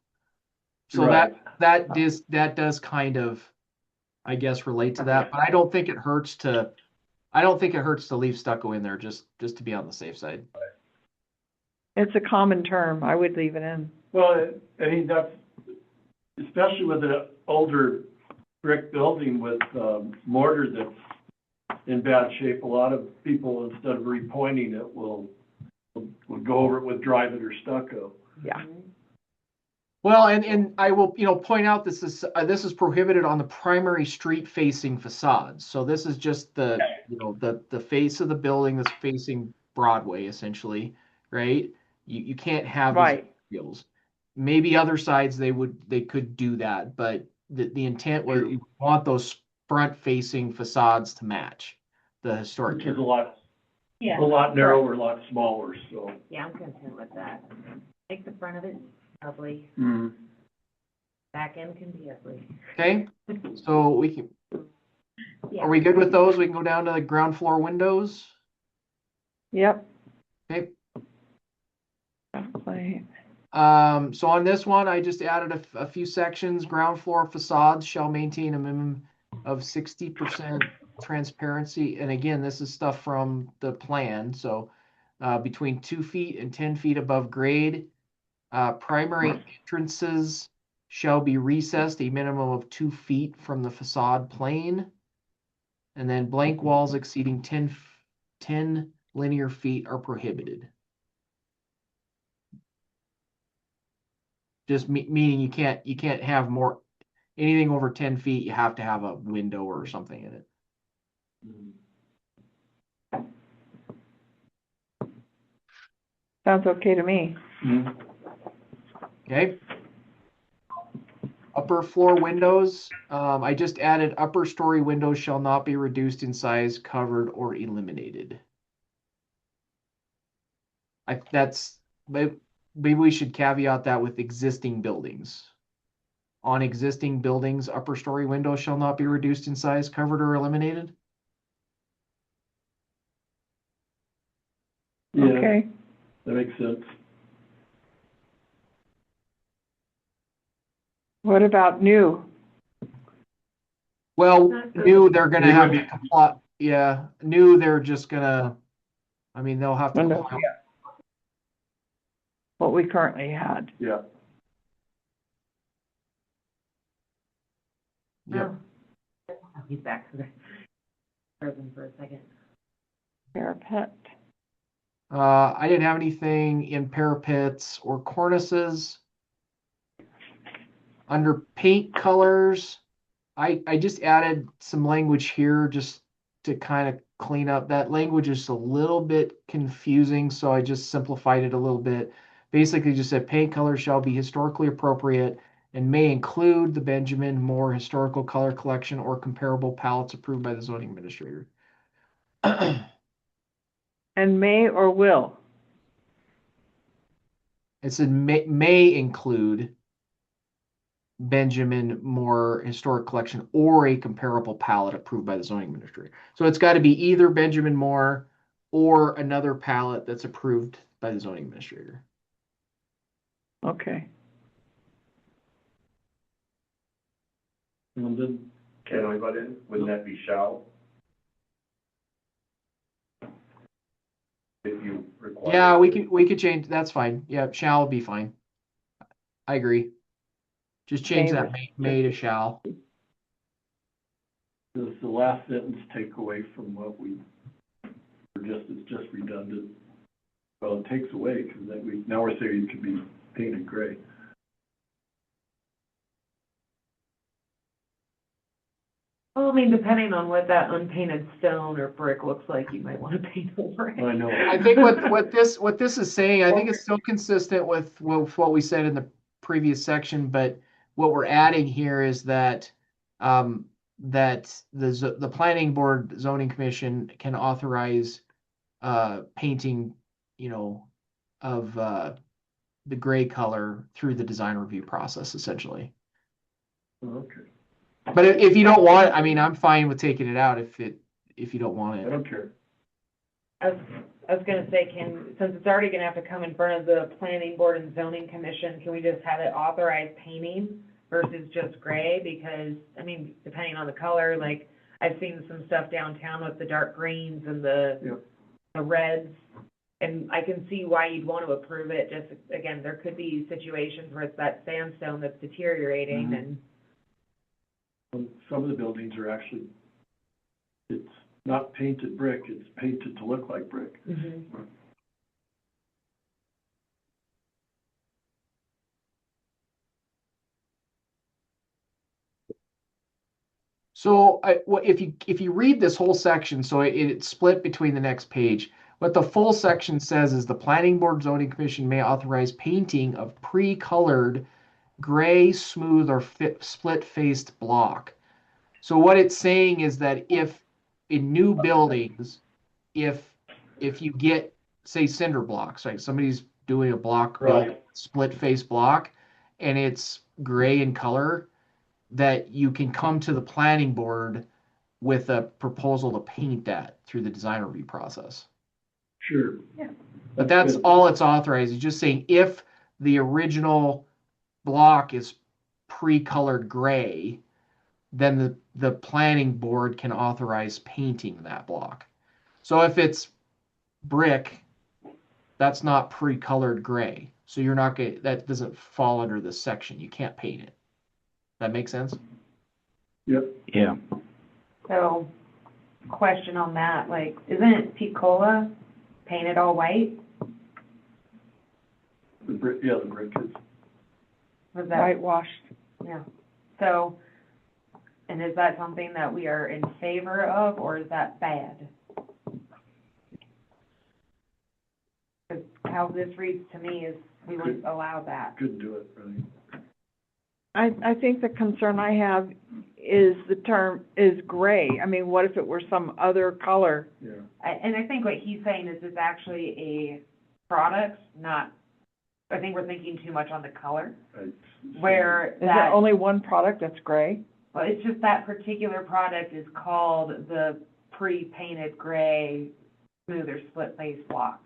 So Right. that does kind of, I guess, relate to that, but I don't think it hurts to leave stucco in there just to be on the safe side. It's a common term. I would leave it in. Well, I mean, that's, especially with an older brick building with mortar that's in bad shape, a lot of people, instead of repointing it, will go over it with Dryvit or stucco. Yeah. Well, and I will, point out this is prohibited on the primary street facing facades. So this is just the face of the building that's facing Broadway, essentially, right? You can't have these Right. materials. Maybe other sides they could do that, but the intent was you want those front facing facades to match the historic Which is character. Yeah. a lot narrower, a lot smaller, so. Yeah, I'm content with that. Make the front of it lovely, Mm. back end can be ugly. Okay, so we can, Yeah. are we good with those? We can go down to the ground floor windows. Yep. Okay. Definitely. So on this one, I just added a few sections. Ground floor facades shall maintain a minimum of 60% transparency. And again, this is stuff from the plan. So between 2 feet and 10 feet above grade, primary entrances shall be recessed a minimum of 2 feet from the facade plane. And then blank walls exceeding 10 linear feet are prohibited. Just meaning you can't have anything over 10 feet. You have to have a window or something in it. Sounds okay to me. Okay. Upper floor windows. I just added upper story windows shall not be reduced in size, covered, or eliminated. Maybe we should caveat that with existing buildings. On existing buildings, upper story windows shall not be reduced in size, covered, or eliminated. Yeah, Okay. that makes sense. What about new? Well, Not good. new, they're gonna They have would to comply. Yeah, new, they're just gonna, they'll have to Windows, comply. yeah. What we currently had. Yeah. Yep. Oh, he's back to the frozen for a second. Parapet. I didn't have anything in parapets or cornices. Under paint colors, I just added some language here just to kind of clean up. That language is a little bit confusing, so I just simplified it a little bit. Basically just said paint colors shall be historically appropriate and may include the Benjamin Moore Historical Color Collection or comparable palettes approved by the zoning administrator. And may or will? It said may include Benjamin Moore Historic Collection or a comparable palette approved by the zoning administrator. So it's got to be either Benjamin Moore or another palette that's approved by the zoning administrator. Okay. And then, Can I butt in? Wouldn't that be shall? If you require. Yeah, we could change, that's fine. Yeah, shall be fine. I agree. Just change that may to shall. does the last sentence take away from what we, it's just redundant? Well, it takes away, because now we're saying it could be painted gray. Well, I mean, depending on what that unpainted stone or brick looks like, you might want to paint over it. I know. I think what this is saying, I think it's still consistent with what we said in the previous section, but what we're adding here is that that the planning board zoning commission can authorize painting, of the gray color through the design review process, essentially. Okay, But if you don't want it, I mean, I'm fine with taking it out if you don't want I it. don't care. I was gonna say, since it's already gonna have to come in front of the planning board and zoning commission, can we just have it authorized painting versus just gray? Because, I mean, depending on the color, like, I've seen some stuff downtown with the dark greens and the reds. And I can see why you'd want to approve it. Just, again, there could be situations where it's that sandstone that's deteriorating Mhm. and, Some of the buildings are actually, it's not painted brick, it's painted to look like brick. So if you read this whole section, so it's split between the next page. What the full section says is the planning board zoning commission may authorize painting of pre-colored gray, smooth, or split-faced block. So what it's saying is that if in new buildings, if you get, say, cinder blocks, like somebody's doing a block, Right. split-face block, and it's gray in color, that you can come to the planning board with a proposal to paint that through the design review process. Sure. Yeah. But that's good. all it's authorized. It's just saying if the original block is pre-colored gray, then the planning board can authorize painting that block. So if it's brick, that's not pre-colored gray. So you're not going that doesn't fall under this section. You can't paint it. That make sense? Yep. Yeah. so, question on that, like, isn't Picola painted all white? The brick is. Was that? Whitewashed. Yeah, so, and is that something that we are in favor of, or is that bad? 'Cause how this reads to me is we wouldn't allow that. Couldn't do it, really. I think the concern I have is the term is gray. I mean, what if it were some other color? Yeah. And I think what he's saying is it's actually a product, not, I think we're thinking too much on the color, where Is there that, only one product that's gray? well, it's just that particular product is called the pre-painted gray smooth or split face block.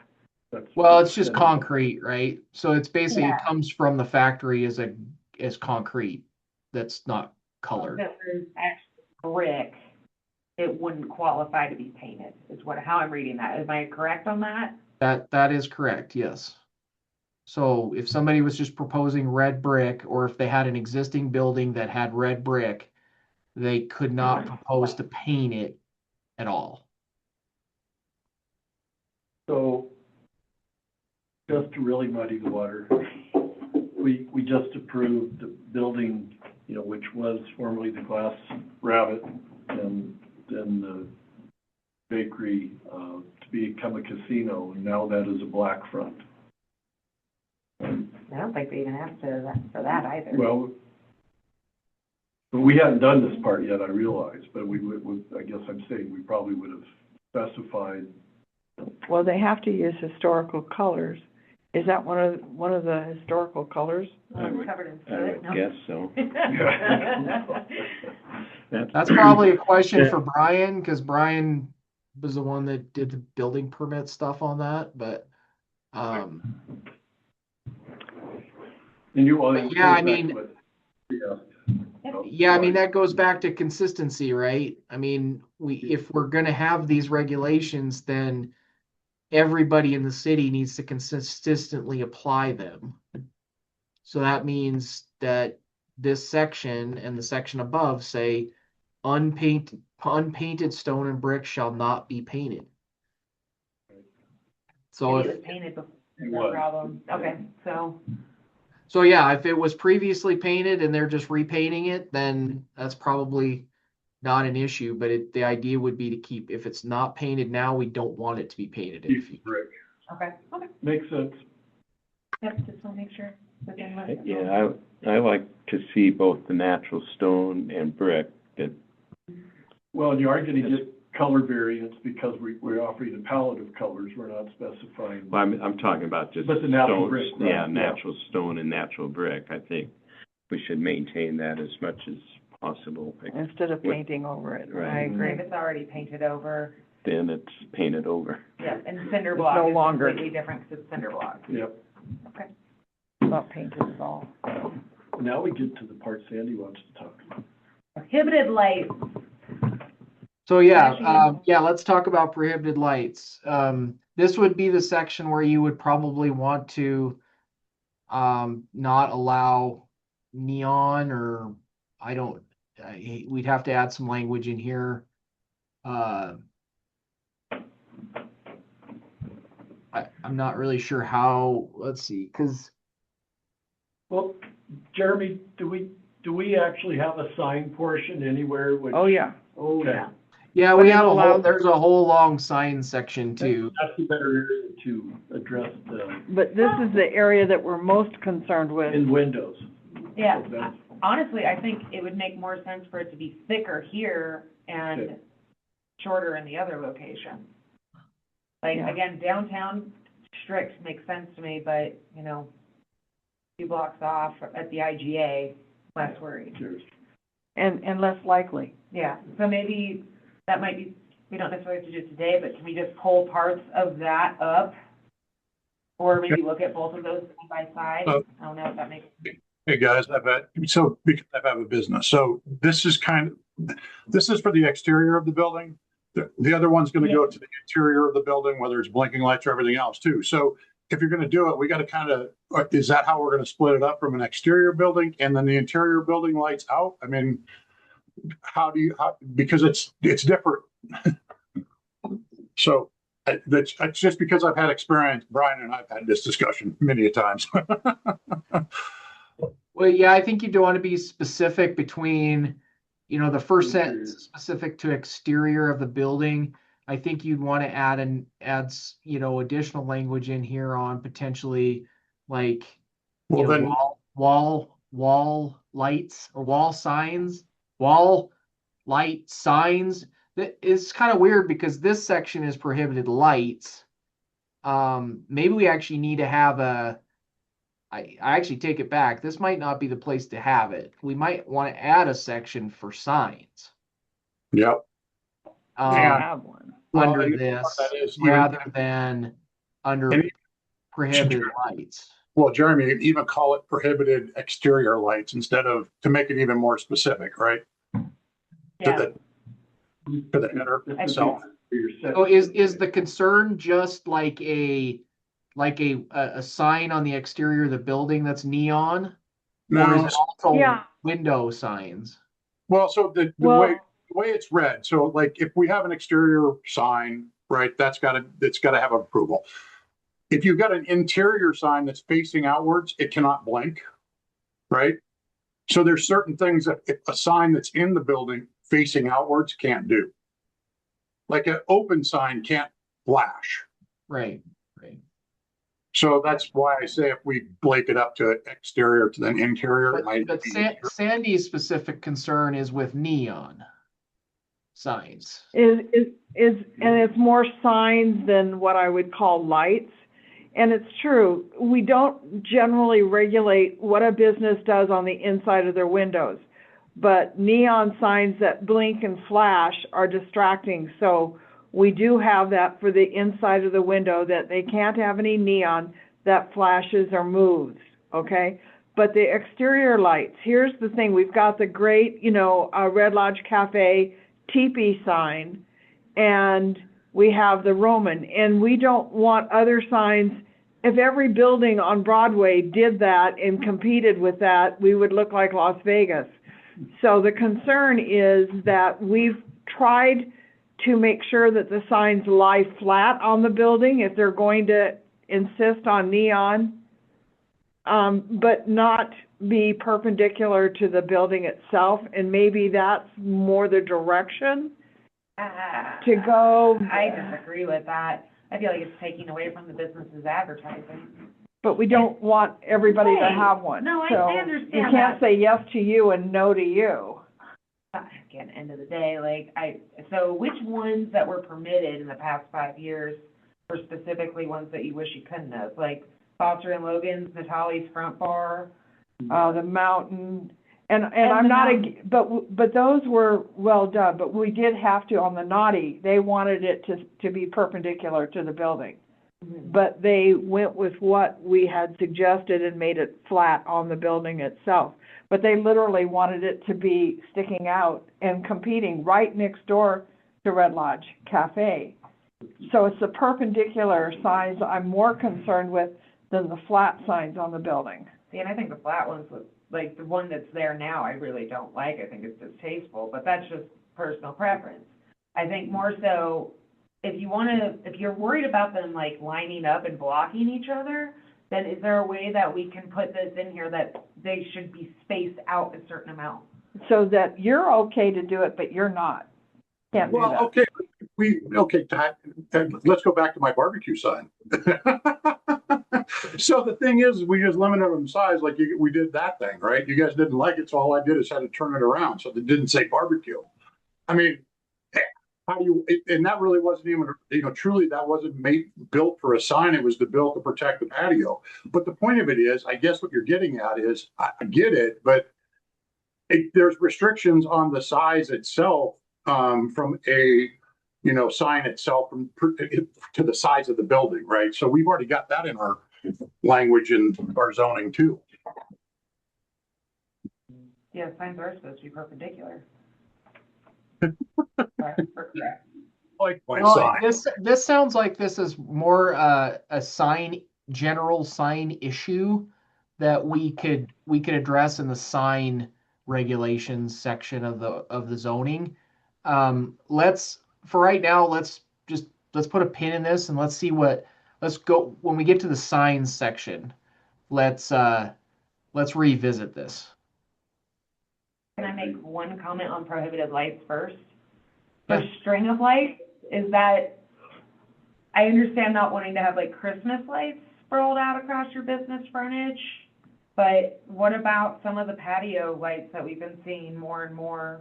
Well, it's just concrete, right? So it's basically, Yeah. it comes from the factory as concrete that's not colored. If it was actually brick, it wouldn't qualify to be painted, is how I'm reading that. Am I correct on that? That is correct, yes. So if somebody was just proposing red brick, or if they had an existing building that had red brick, they could not propose to paint it at all. So, just to really muddy the water, we just approved the building, which was formerly the Glass Rabbit, and then the bakery, to become a casino, and now that is a black front. I don't think they even asked for that either. Well, but we hadn't done this part yet, I realize, but we would, I guess I'm saying we probably would have specified Well, they have to use historical colors. Is that one of the historical colors? I would- Covered in I would soot, no? guess so. That's probably a question for Brian, because Brian was the one that did the building permit stuff on that, but, And you all. But yeah, I mean- Yeah. yeah, I mean, that goes back to consistency, right? I mean, if we're gonna have these regulations, then everybody in the city needs to consistently apply them. So that means that this section and the section above say unpainted stone and brick shall not be painted. So Maybe it if, was painted before, It no was. problem. Okay, so, so yeah, if it was previously painted and they're just repainting it, then that's probably not an issue, but the idea would be to keep, if it's not painted now, we don't want it to be painted in the future. Brick. okay, okay. Makes sense. Yep, just want to make sure. within what- Yeah, I like to see both the natural stone and brick that, Well, and you are gonna get color variants because we're offering a palette of colors, we're not specifying. well, I'm talking about just But the natural stone. brick, right, Yeah, yeah. natural stone and natural brick. I think we should maintain that as much as possible. Instead of painting over it. Right. I agree. If it's already painted over, Then it's painted over. yeah, and cinder It's block no is longer- completely different because it's cinder block. Yep. Not painted at all. Now we get to the part Sandy wants to talk about. Prohibited lights, So yeah, Actually- yeah, let's talk about prohibited lights. This would be the section where you would probably want to not allow neon, or we'd have to add some language in here. I'm not really sure how, let's see, because Well, Jeremy, do we actually have a sign portion anywhere which? Oh, yeah. oh, Okay. yeah. yeah, What we is have allowed- there's a whole long sign section too. That's a better area to address the, But this is the area that we're most concerned with. in windows. Yeah, So that's- honestly, I think it would make more sense for it to be thicker here and Okay. shorter in the other location. Like, Yeah. again, downtown strict makes sense to me, but, you know, few blocks off at the IGA, less worried. Cheers. And less likely. Yeah, so maybe that might be, we don't necessarily have to do it today, but can we just pull parts of that up? Or maybe look at both of those side by side? I don't know if that makes. Hey, guys, because I have a business, so this is for the exterior of the building. The other one's gonna go to the interior of the building, whether it's blinking lights or everything else too. So if you're gonna do it, we gotta is that how we're gonna split it up from an exterior building and then the interior building lights out? I mean, because it's different. So that's just because I've had experience, Brian and I've had this discussion many a times. Well, yeah, I think you'd want to be specific between, the first sentence is specific to exterior of the building. I think you'd want to add additional language in here on potentially like, Well, then, wall lights or wall light signs. That is kind of weird because this section is prohibited lights. Maybe we actually need to have I actually take it back. This might not be the place to have it. We might want to add a section for signs. yep. I have one. Well, Under you know this, what that is, rather than under And- prohibited lights. Well, Jeremy, even call it prohibited exterior lights instead of, to make it even more specific, right? Yeah, To the header itself. So is the concern just like a sign on the exterior of the building that's neon? Or is No, it also Yeah. window signs? well, so the Well- way it's read, so like if we have an exterior sign, right, it's gotta have approval. If you've got an interior sign that's facing outwards, it cannot blink, right? So there's certain things that if a sign that's in the building facing outwards can't do. Like an open sign can't flash. Right. So that's why I say if we break it up to exterior to then interior, it might But be. Sandy's specific concern is with neon. signs. and it's more signs than what I would call lights. And it's true, we don't generally regulate what a business does on the inside of their windows. But neon signs that blink and flash are distracting, so we do have that for the inside of the window, that they can't have any neon that flashes or moves, okay? But the exterior lights, here's the thing, we've got the great, Red Lodge Cafe teepee sign, and we have the Roman, and we don't want other signs. If every building on Broadway did that and competed with that, we would look like Las Vegas. So the concern is that we've tried to make sure that the signs lie flat on the building if they're going to insist on neon, but not be perpendicular to the building itself, and maybe that's more the direction to go. I disagree with that. I feel like it's taking away from the business's advertising. But we don't want everybody to Right. have one. No, I So understand you can't that. say yes to you and no to you. Again, end of the day, so which ones that were permitted in the past 5 years were specifically ones that you wish you couldn't have? Like Foster and Logan's, Natali's Front Bar? The mountain, and And I'm the not, mountain. but those were well done, but we did have to, on the naughty, they wanted it to be perpendicular to the building. But they went with what we had suggested and made it flat on the building itself. But they literally wanted it to be sticking out and competing right next door to Red Lodge Cafe. So it's the perpendicular signs I'm more concerned with than the flat signs on the building. See, and I think the flat ones, like the one that's there now, I really don't like. I think it's distasteful, but that's just personal preference. I think more so, if you're worried about them like lining up and blocking each other, then is there a way that we can put this in here that they should be spaced out a certain amount? So that you're okay to do it, but you're not. Can't do Well, that. okay, let's go back to my barbecue sign. So the thing is, we just limited them in size, like we did that thing, right? You guys didn't like it, so all I did is had to turn it around, so it didn't say barbecue. I mean, and that really wasn't even, truly that wasn't built for a sign. It was built to protect the patio. But the point of it is, I guess what you're getting at is, I get it, but there's restrictions on the size itself, from a, sign itself to the size of the building, right? So we've already got that in our language and our zoning too. Yeah, signs are supposed to be perpendicular. Like my Well, sign. this sounds like this is more a general sign issue that we could address in the sign regulations section of the zoning. For right now, let's put a pin in this and let's go when we get to the signs section. Let's revisit this. Can I make one comment on prohibited lights first? Yeah. The string of lights, is that, I understand not wanting to have like Christmas lights sprawled out across your business frontage, but what about some of the patio lights that we've been seeing more and more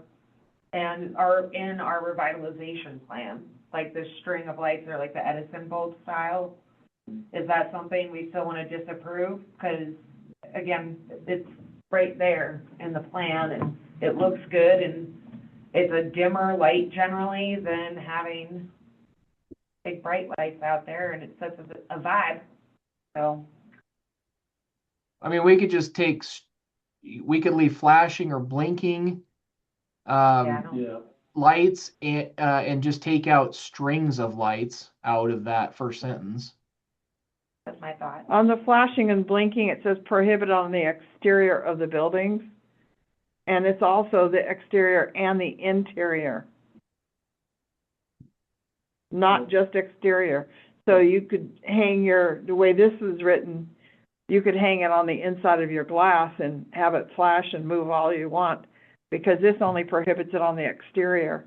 and are in our revitalization plan? Like the string of lights are like the Edison bulb style. Is that something we still want to disapprove? Because again, it's right there in the plan and it looks good and it's a dimmer light generally than having big bright lights out there, and it sets a vibe. So, I mean, we could leave flashing or blinking yeah, I don't- Yeah, lights and just take out strings of lights out of that first sentence. that's my thought. On the flashing and blinking, it says prohibited on the exterior of the buildings. And it's also the exterior and the interior. Not just exterior. So you could hang the way this is written, you could hang it on the inside of your glass and have it flash and move all you want, because this only prohibits it on the exterior.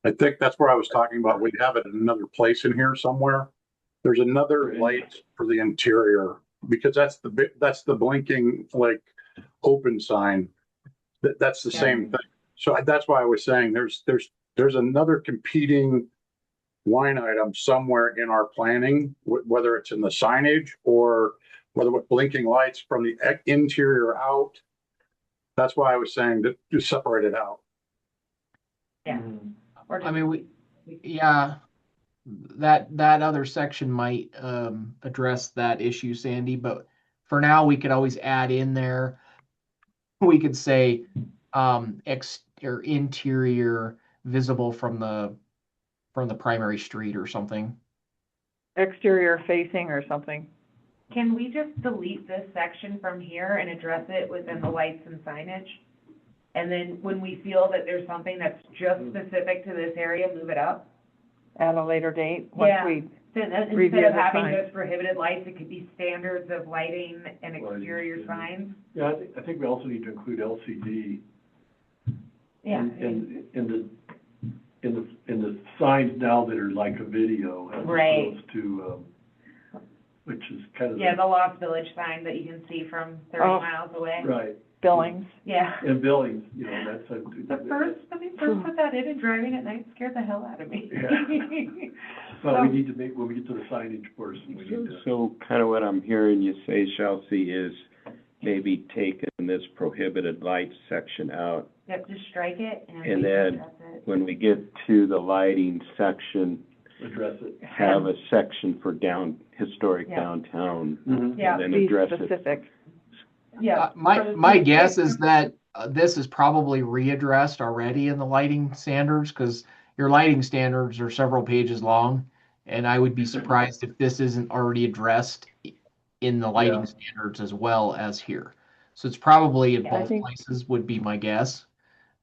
I think that's where I was talking about. We'd have it in another place in here somewhere. There's another light for the interior, because that's the blinking, like, open sign. That's the same thing. So that's why I was saying there's there's another competing line item somewhere in our planning, whether it's in the signage or whether with blinking lights from the interior out. That's why I was saying that you separate it out. Yeah. Or I just- mean, yeah, that other section might address that issue, Sandy, but for now, we could always add in there. We could say or interior visible from the primary street or something. Exterior facing or something. Can we just delete this section from here and address it within the lights and signage? And then when we feel that there's something that's just specific to this area, move it up? At a later date, once Yeah. we, So that Review instead of the having signs. just prohibited lights, it could be standards of lighting and Lighting, exterior yeah. signs? Yeah, I think we also need to include LCD Yeah. in the signs now that are like a video as Right. opposed to, which is kind of. Yeah, the Lost Village sign that you can see from 30 Oh. miles away. Right, Billings. Yeah. and Billings, you know, that's a. When they first put that in and driving at night scared the hell out of me. Yeah. But we need to make, when we get to the signage portion, we need to. So kind of what I'm hearing you say, Chelsea, is maybe taking this prohibited lights section out. Yep, just strike it and. And then address it. when we get to the lighting section, Address it. have a section for historic Yeah. downtown. Yeah. And then Be address it. specific. Yeah. My guess is that this is probably readdressed already in the lighting standards, because your lighting standards are several pages long, and I would be surprised if this isn't already addressed in the lighting Yeah. standards as well as here. So it's probably in Yeah, I both think- places would be my guess.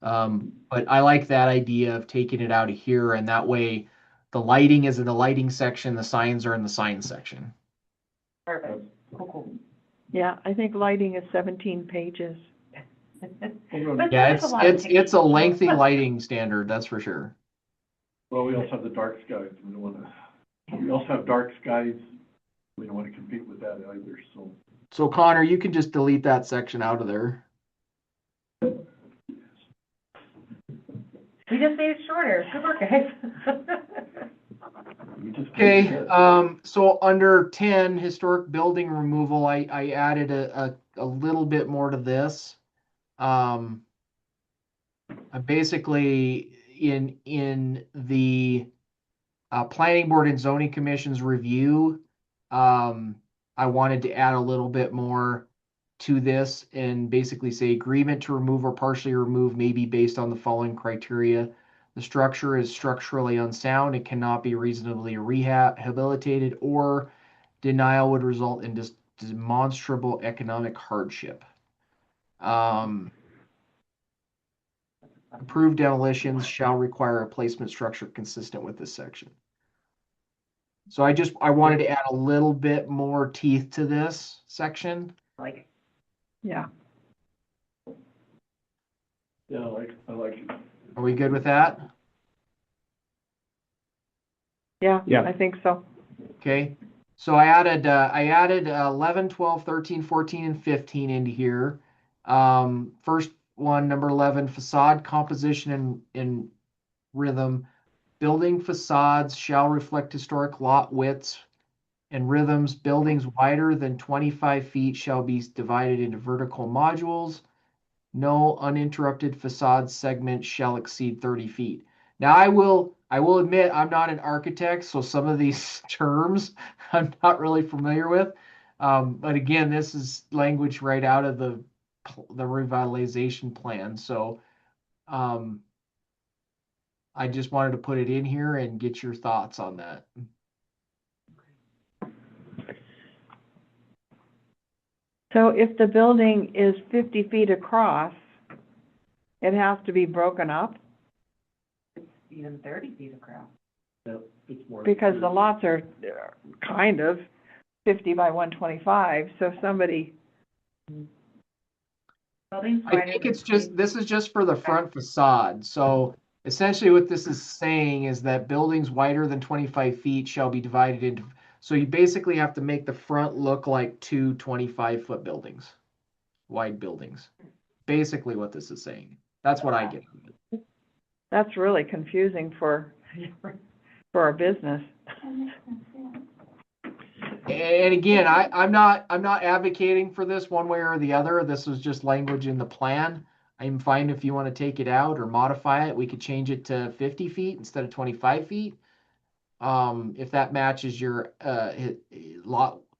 But I like that idea of taking it out of here, and that way the lighting is in the lighting section, the signs are in the sign section. Perfect. Cool. Yeah, I think lighting is 17 pages. But Yeah, that's a lot of it's a pictures. lengthy lighting standard, that's for sure. Well, we also have the dark skies, we don't wanna, we also have dark skies, we don't wanna compete with that either, so. So Connor, you can just delete that section out of there. We just made it shorter. Good work, guys. we just can't Okay, do that. so under 10, historic building removal, I added a little bit more to this. I basically, in the planning board and zoning commission's review, I wanted to add a little bit more to this and basically say agreement to remove or partially remove may be based on the following criteria. The structure is structurally unsound and cannot be reasonably rehabilitated, or denial would result in demonstrable economic hardship. Approved demolitions shall require a placement structure consistent with this section. So I wanted to add a little bit more teeth to this section. Like, Yeah. Yeah, I like it. Are we good with that? Yeah, Yeah. I think so. Okay, so I added 11, 12, 13, 14, and 15 into here. First one, number 11, facade composition and rhythm. Building facades shall reflect historic lot widths and rhythms. Buildings wider than 25 feet shall be divided into vertical modules. No uninterrupted facade segment shall exceed 30 feet. Now, I will admit I'm not an architect, so some of these terms I'm not really familiar with. But again, this is language right out of the revitalization plan. So I just wanted to put it in here and get your thoughts on that. So if the building is 50 feet across, it has to be broken up it's even 30 feet across. Yeah, it's more. because the lots are kind of 50 by 125, so somebody, Buildings I wider think than it's just, 50 this is just for the front facade. So essentially what this is saying is that buildings wider than 25 feet shall be divided into, so you basically have to make the front look like two 25-foot buildings, wide buildings. Basically what this is saying. That's what I get. That's really confusing for our business. That makes no sense. And again, I'm not advocating for this one way or the other. This was just language in the plan. I'm fine if you want to take it out or modify it. We could change it to 50 feet instead of 25 feet. If that matches your,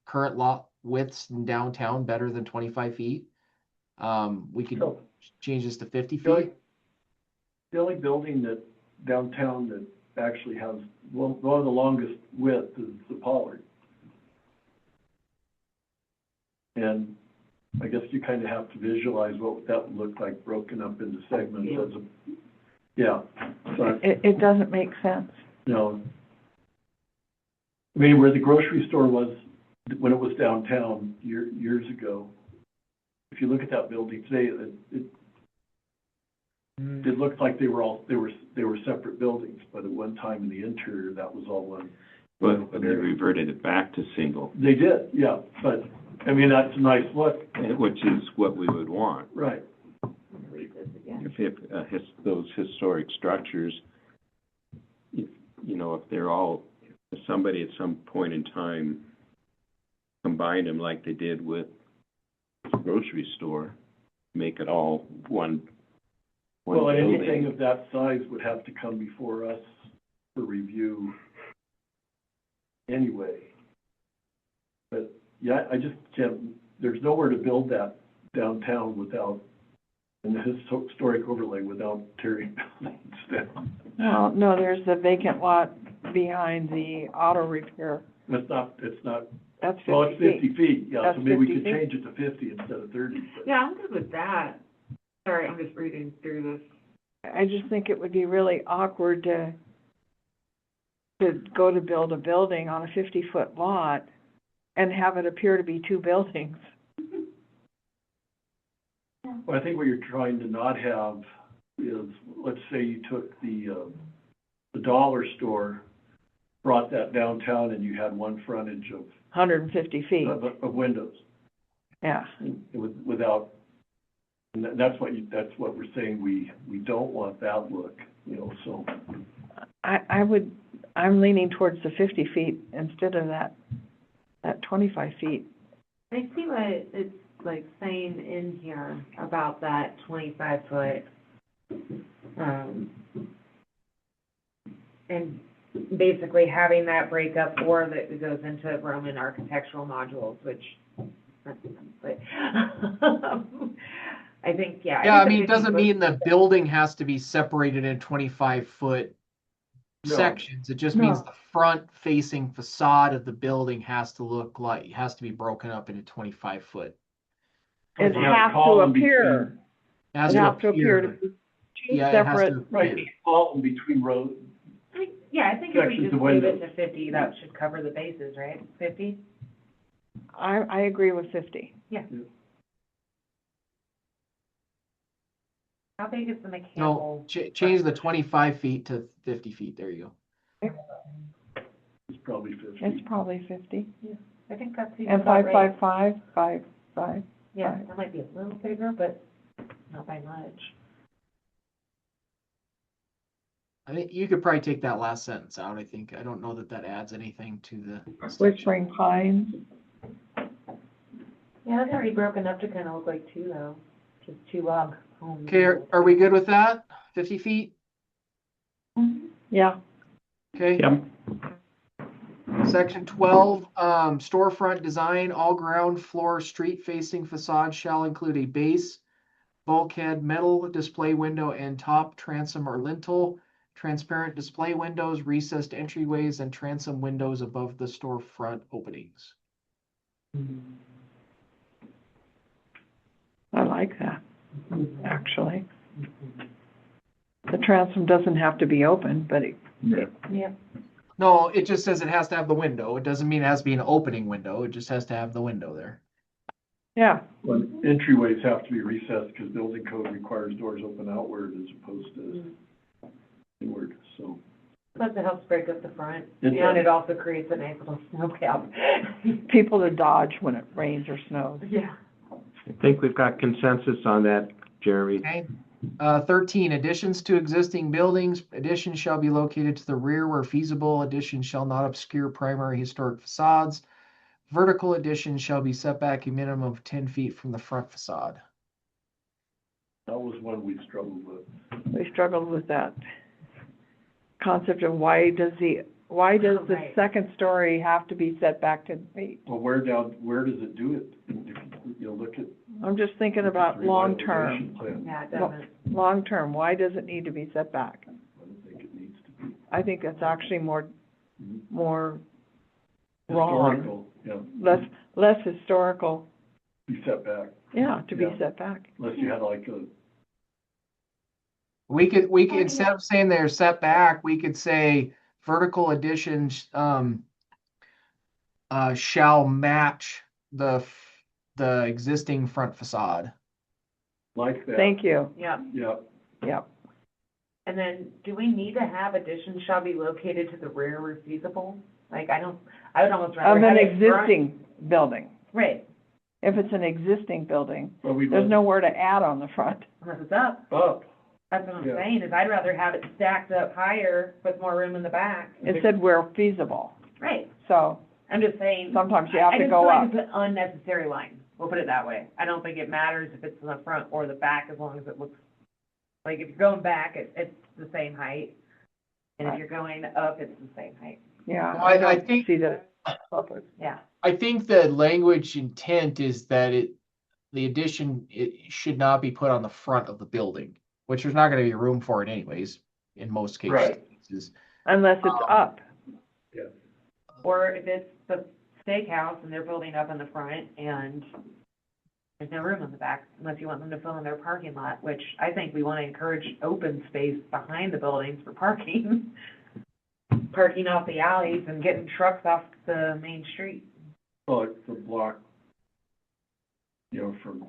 current lot widths in downtown better than 25 feet. We could So, change this to 50 The only- feet. The only building that downtown that actually has, one of the longest width is the Pollard. And I guess you kind of have to visualize what that would look like broken up into segments as a, yeah. So, It doesn't make sense. you know, I mean, where the grocery store was, when it was downtown years ago, if you look at that building today, it looked like they were separate buildings, but at one time in the interior, that was all one. But they reverted it back to single, They did, yeah, but, I mean, that's a nice look, which is what we would want. right. Read this again. If those historic structures, if they're all, if somebody at some point in time combined them like they did with the grocery store, make it all one Well, anything building. of that size would have to come before us for review anyway. But, yeah, I just can't, there's nowhere to build that downtown without, in the historic overlay, without tearing buildings down. Well, no, there's the vacant lot behind the auto repair. It's not, That's well, it's 50 feet. 50 feet, yeah, That's so maybe we 50 could feet? change it to 50 instead of 30. but- Yeah, I'm good with that. Sorry, I'm just reading through this. I just think it would be really awkward to go to build a building on a 50-foot lot and have it appear to be two buildings. Well, I think what you're trying to not have is, let's say you took the dollar store, brought that downtown, and you had one frontage 150 feet, of windows, yeah. without, and that's what we're saying, we don't want that look, so. I'm leaning towards the 50 feet instead of that 25 feet. I see what it's like saying in here about that 25-foot, and basically having that breakup, or that it goes into Roman architectural modules, which, but, I think, yeah. Yeah, I think mean, it the doesn't 50 mean the building has to be separated in 25-foot No. sections. It just means No. the front-facing facade of the building has to be broken up into 25-foot. It You have a has to column appear, It has it has to appear to be two Yeah, it has separate. to Right, appear. column between rows, Yeah, I think if we sections just of leave it windows. to 50, that should cover the bases, right? 50? I agree with 50. How big is the No, mechanical? change the 25 feet to 50 feet. There you go. it's probably 50. It's probably 50. I think that's even And about right. 555. Yeah, that might be a little bigger, but not by much. I think you could probably take that last sentence out. I don't know that adds anything to the section. Whispering Pines. Yeah, that's already broken up to kind of look like two, though, just two log homes. Okay, are we good with that? 50 feet? Yeah. Okay. Yep. Section 12, storefront design, all ground floor street facing facade shall include a base, bulkhead, metal display window, and top transom or lintel, transparent display windows, recessed entryways, and transom windows above the storefront openings. I like that, actually. The transom doesn't have to be open, but Yeah. No, it just says it has to have the window. It doesn't mean it has to be an opening window. It just has to have the window there. yeah, Well, entryways have to be recessed because building code requires doors open outward as opposed to inward, so. Plus it helps break up the front, It and does. it also creates a nice little snow cap. people to dodge when it rains or snows. Yeah. I think we've got consensus on that, Jeremy. Okay. 13, additions to existing buildings. Additions shall be located to the rear where feasible. Additions shall not obscure primary historic facades. Vertical additions shall be set back a minimum of 10 feet from the front facade. That was one we struggled with. We struggled with that concept of why does the Right. second story have to be set back 10 feet? Well, where does it do it? If you look at. I'm just thinking about the long-term. revitalization plan, Yeah, it doesn't. Long-term, why does it need to be set back? I don't think it needs to be. I think that's actually more Mhm. wrong, Historical, yeah, less historical, be set back, yeah, to be Yeah. set back. unless you had like We could, instead of saying they're set back, we could say vertical additions, shall match the existing front facade. like that. Thank you, Yep. Yeah, yep. And then, do we need to have additions shall be located to the rear where feasible? Like, I would almost rather Of have an it front. existing building. Right, If it's an existing building, but we. there's nowhere to add on the front. unless it's up. Up, That's what I'm Yeah. saying, is I'd rather have it stacked up higher with more room in the back. It said where feasible, Right, so I'm just saying. sometimes you have I to just go feel like up. it's an unnecessary line, we'll put it that way. I don't think it matters if it's in the front or the back, as long as it looks, like, if you're going back, it's the same height. And if you're going up, it's the same height, Yeah, Well, I I don't think- see that. yeah. I think the language intent is that the addition, it should not be put on the front of the building, which there's not gonna be room for it anyways, in most Right. cases. Unless it's up. Or if it's the steakhouse and they're building up in the front and there's no room in the back, unless you want them to fill in their parking lot, which I think we want to encourage open space behind the buildings for parking. Parking off the alleys and getting trucks off the main street. like the block, from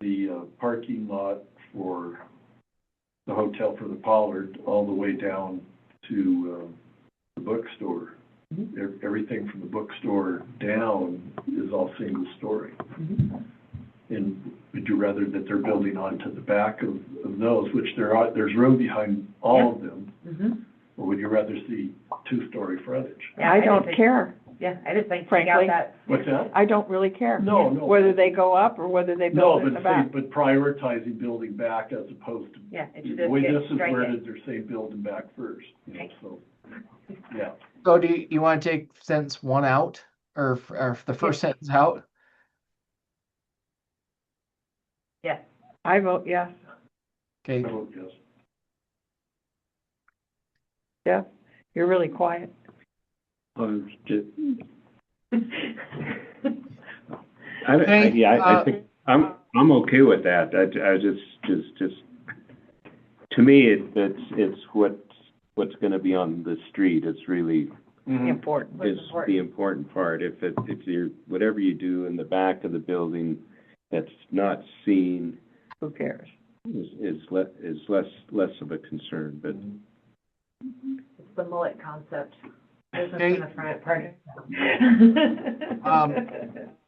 the parking lot for the hotel for the Pollard, all the way down to the bookstore. Everything from the bookstore down is all single story. And would you rather that they're building onto the back of those, which there's room behind all of them, Mm-hmm. or would you rather see two-story frontage? I don't care, Yeah, I just think take out Frankly. that. What's that? I don't really care. No. Whether they go up or whether they No, build it in the back. but prioritizing building back as opposed to, Yeah, it should the just way get this is worded, striking. they're saying building back first, Right. so, yeah. So do you wanna take sentence 1 out, or the first sentence out? Yes. I vote yes. I Okay, vote yes. Jeff, you're really quiet. I think, I'm okay with that. I just, to me, it's what's gonna be on the street. It's really Important. What's is important. the important part. If you're, whatever you do in the back of the building that's not seen Who cares? is less of a concern, but It's the mullet concept. Business Okay. in the front, pardon.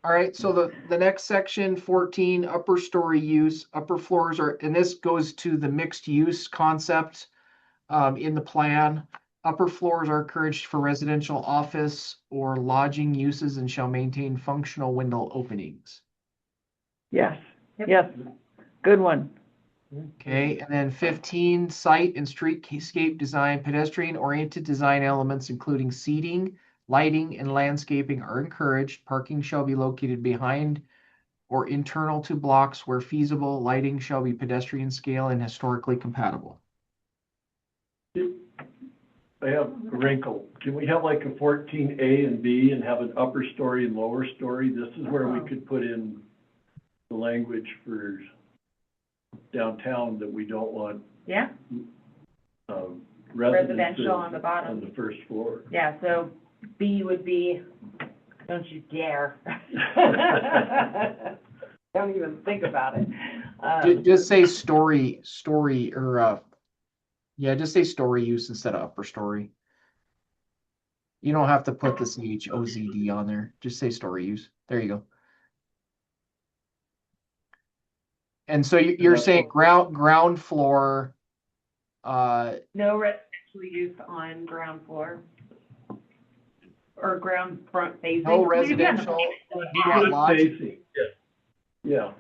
all right, so the next section, 14, upper story use, upper floors are, and this goes to the mixed use concept in the plan. Upper floors are encouraged for residential office or lodging uses and shall maintain functional window openings. Yes, Yep. yes, good one. Okay, and then 15, site and streetscape design, pedestrian oriented design elements, including seating, lighting, and landscaping are encouraged. Parking shall be located behind or internal to blocks where feasible. Lighting shall be pedestrian scale and historically compatible. I have a wrinkle. Can we have like a 14A and B and have an upper story and lower story? This is where we could put in the language for downtown that we don't want, Yeah, residences residential on the on bottom. the first floor. Yeah, so B would be, don't you dare. Don't even think about it. Just say story, or, yeah, just say story use instead of upper story. You don't have to put the CHOZD on there. Just say story use. There you go. And so you're saying ground floor, No residential use on ground floor? Or ground front facing? no Well, you've got the- residential, you want Front lodging, facing, yeah.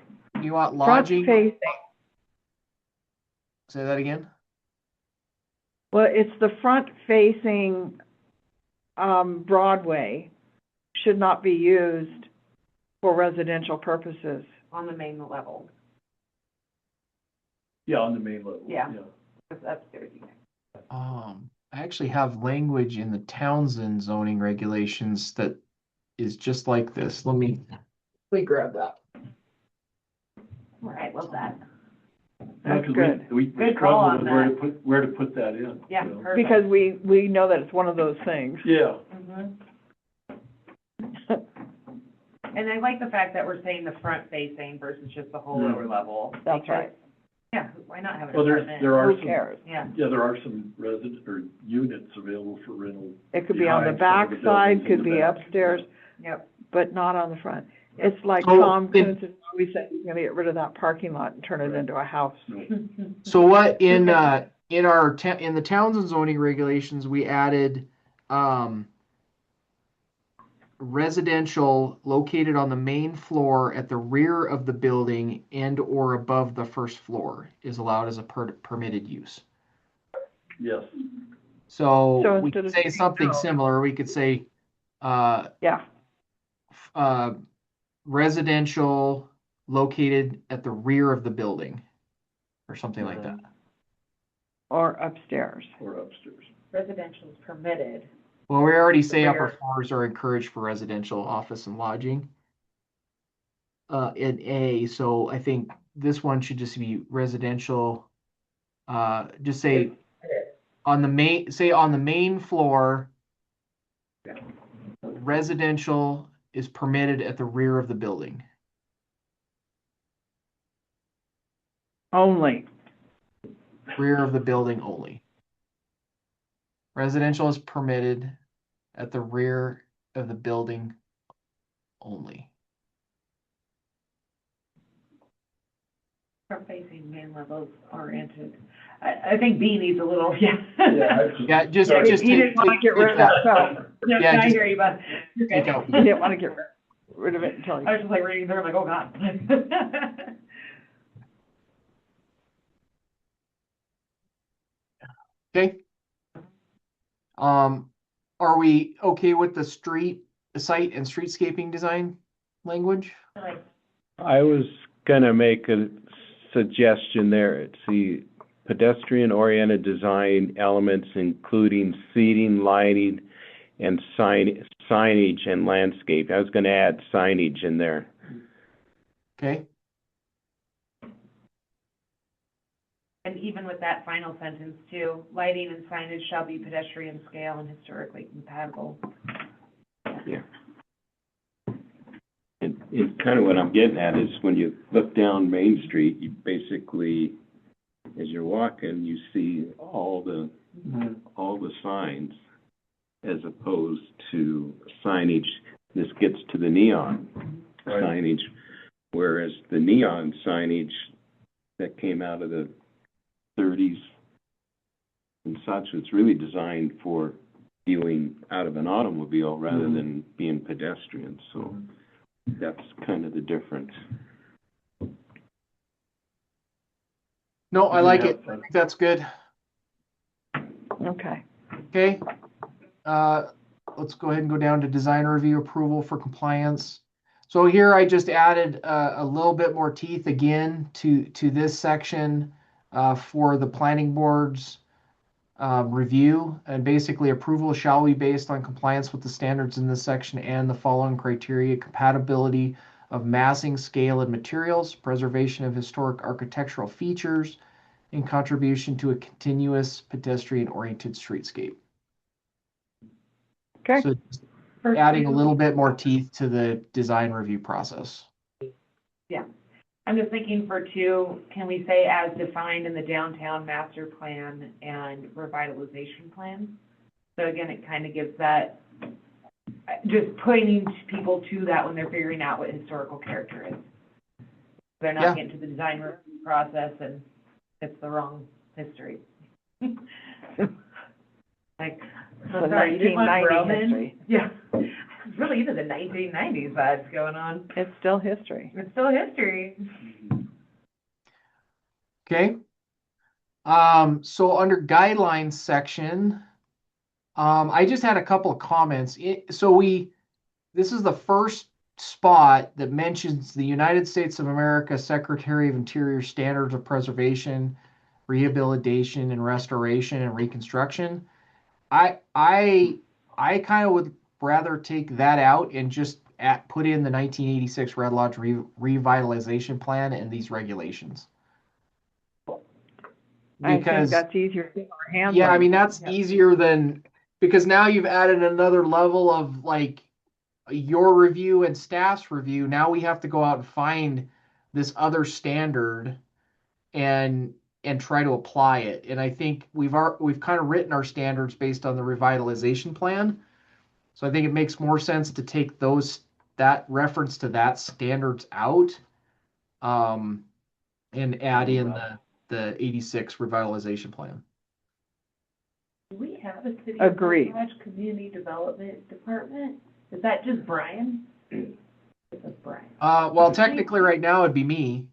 you want Front lodging, facing, say that again? well, it's the front facing, Broadway should not be used for residential purposes. On the main level. Yeah, on the main level, Yeah. yeah. That's upstairs. You can- I actually have language in the Townsend zoning regulations that is just like this. Let me grab that. All right, love that. That's 'Cause good. We Good call on struggled with where to put that in. Yeah, you know? perfect. Because we know that it's one of those things. Yeah, Mhm. And I like the fact that we're saying the front facing versus just the whole lower level. That's because- right. Yeah, why not have an well, apartment? there are Who some, cares? Yeah, there are some resident, or units available for rental. It could be on the behind some of back the side, buildings in could the be back. upstairs, yep. but not on the front. Yeah. It's like So, Tom in- Coons, we said, he's gonna get rid of that parking lot and turn it into a house. So what in the Townsend zoning regulations, we added, residential located on the main floor at the rear of the building and or above the first floor is allowed as a permitted use. Yes, So So we instead could of say saying something no. similar. We could say, Yeah, residential located at the rear of the building or something like that. or upstairs. or upstairs. Residential is permitted. Well, we already say upper Rear. floors are encouraged for residential, office and lodging. In A, so I think this one should just be residential. Just say on the main floor, residential is permitted at the rear of the building. Only. Rear of the building only. Residential is permitted at the rear of the building only. Front facing main levels oriented. I think B needs a little, yeah. Yeah, just He didn't wanna get rid of that, so, No, yeah, I just hear you, but. take out he didn't wanna get rid of it until he. I was just like reading through, I'm like, oh, God. Okay. Are we okay with the site and streetscaping design language? I was gonna make a suggestion there. It's the pedestrian-oriented design elements, including seating, lighting, and signage and landscape. I was gonna add signage in there. Okay, And even with that final sentence too, lighting and signage shall be pedestrian scale and historically compatible. Yeah. And kind of what I'm getting at is when you look down Main Street, you basically, as you're walking, you see all the signs as opposed to signage. This gets to the neon signage, whereas the neon signage that came out of the 30s and such, it's really designed for viewing out of an automobile rather than being pedestrian. So that's kind of the difference. no, I like it. I think that's good. Okay. Okay. Let's go ahead and go down to design review approval for compliance. So here I just added a little bit more teeth again to this section for the planning board's review. And basically approval shall be based on compliance with the standards in this section and the following criteria: compatibility of massing, scale, and materials, preservation of historic architectural features, and contribution to a continuous pedestrian-oriented streetscape. Okay. So adding a little bit more teeth to the design review process. I'm just thinking for two, can we say as defined in the downtown master plan and revitalization plan? So again, it kind of gives that, just pointing people to that when they're figuring out what historical character is. They're Yeah. not getting to the design review process and it's the wrong history. Like, The I'm sorry, you didn't want 1990 Roman? history. Yeah, it's really into the 1990s vibes going on. It's still history. It's still history. Okay. So under guidelines section, I just had a couple of comments. This is the first spot that mentions the United States of America Secretary of Interior Standards of Preservation, Rehabilitation and Restoration and Reconstruction. I kind of would rather take that out and just put in the 1986 Red Lodge Revitalization Plan and these regulations. I think Because that's easier to get our hands on. yeah, I mean, that's Yeah. easier than, because now you've added another level of like your review and staff's review. Now we have to go out and find this other standard and try to apply it. And I think we've kind of written our standards based on the revitalization plan. So I think it makes more sense to take that reference to that standards out, and add in the 86 revitalization plan. Do we have a city Agree. of Red Lodge community development department? Is that just Brian? It's just Brian. Well, technically right now it'd be me.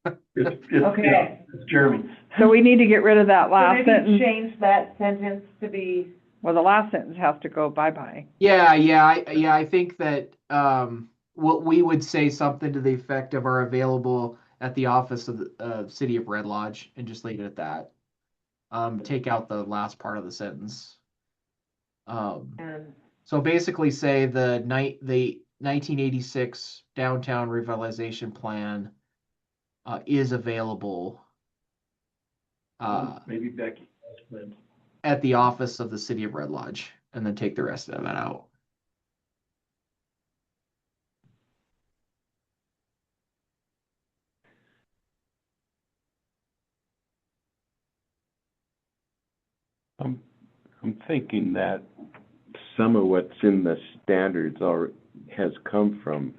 Okay. It's Jeremy. So we need to get rid of that So last maybe sentence. change that sentence to be, Well, the last sentence has to go bye-bye. Yeah, I think that what we would say something to the effect of are available at the office of the City of Red Lodge and just leave it at that. Take out the last part of the sentence. and So basically say the 1986 downtown revitalization plan is available Maybe Becky has plans. at the office of the City of Red Lodge, and then take the rest of that out. I'm thinking that some of what's in the standards has come from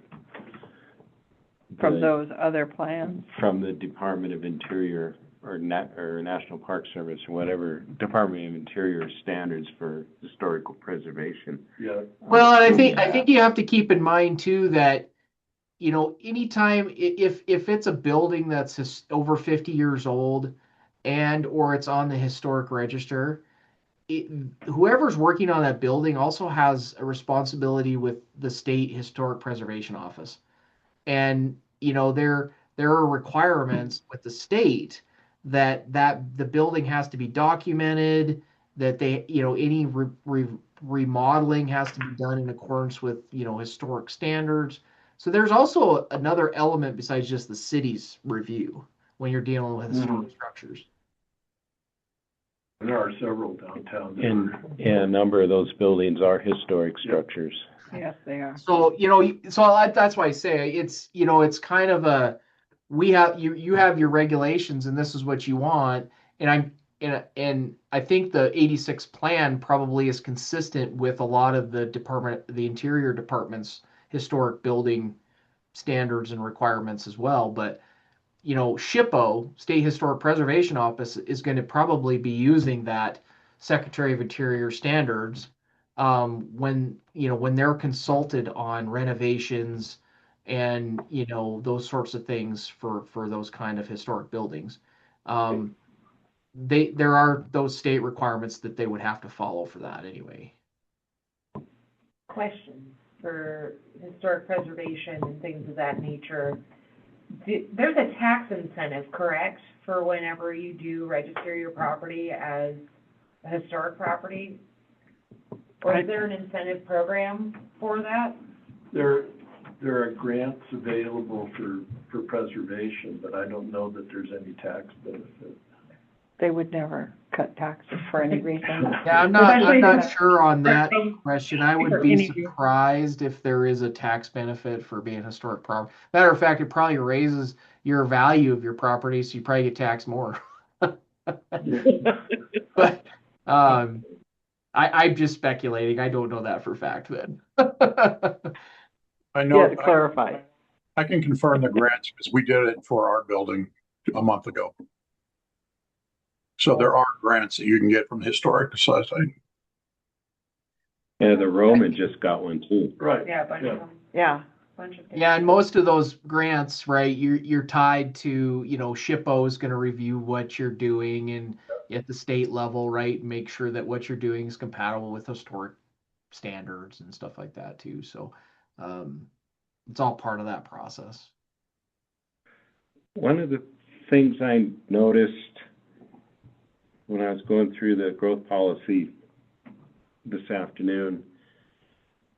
the- Those other plans. from the Department of Interior or National Park Service or whatever, Department of Interior standards for historical preservation. Yeah. Well, and I think you have to keep in mind too that, you know, anytime if it's a building that's over 50 years old and or it's on the historic register, whoever's working on that building also has a responsibility with the state historic preservation office. And, you know, there are requirements with the state that the building has to be documented, that they, you know, any remodeling has to be done in accordance with, you know, historic standards. So there's also another element besides just the city's review when you're dealing with historic structures. There are several downtown. that And are- a number of those buildings are historic structures. Yes, they are. So, you know, that's why I say it's, you know, it's kind of you have your regulations and this is what you want. And I think the 86 plan probably is consistent with a lot of the Interior Department's historic building standards and requirements as well. But, you know, SHPO, State Historic Preservation Office, is going to probably be using that Secretary of Interior standards when they're consulted on renovations and, you know, those sorts of things for those kind of historic buildings. There are those state requirements that they would have to follow for that anyway. questions for historic preservation and things of that nature. There's a tax incentive, correct, for whenever you do register your property as a historic property? Or is there an incentive program for that? There are grants available for preservation, but I don't know that there's any tax benefit. They would never cut taxes for any reason. Yeah, I'm not sure on that question. I would be surprised if there is a tax benefit for being historic property. Matter of fact, it probably raises your value of your property, so you probably get taxed more. But I'm just speculating. I don't know that for a fact then. I know. Yeah, to clarify. I can confirm the grants because we did it for our building a month ago. So there are grants that you can get from the Historic Society. Yeah, the Roman just got one too. Right. Yeah, a bunch Yeah. of them, Yeah, bunch of. Yeah, and most of those grants, right, you're tied to, SHPO is gonna review what you're doing and at the state level, right, make sure that what you're doing is compatible with historic standards and stuff like that too. So it's all part of that process. One of the things I noticed when I was going through the growth policy this afternoon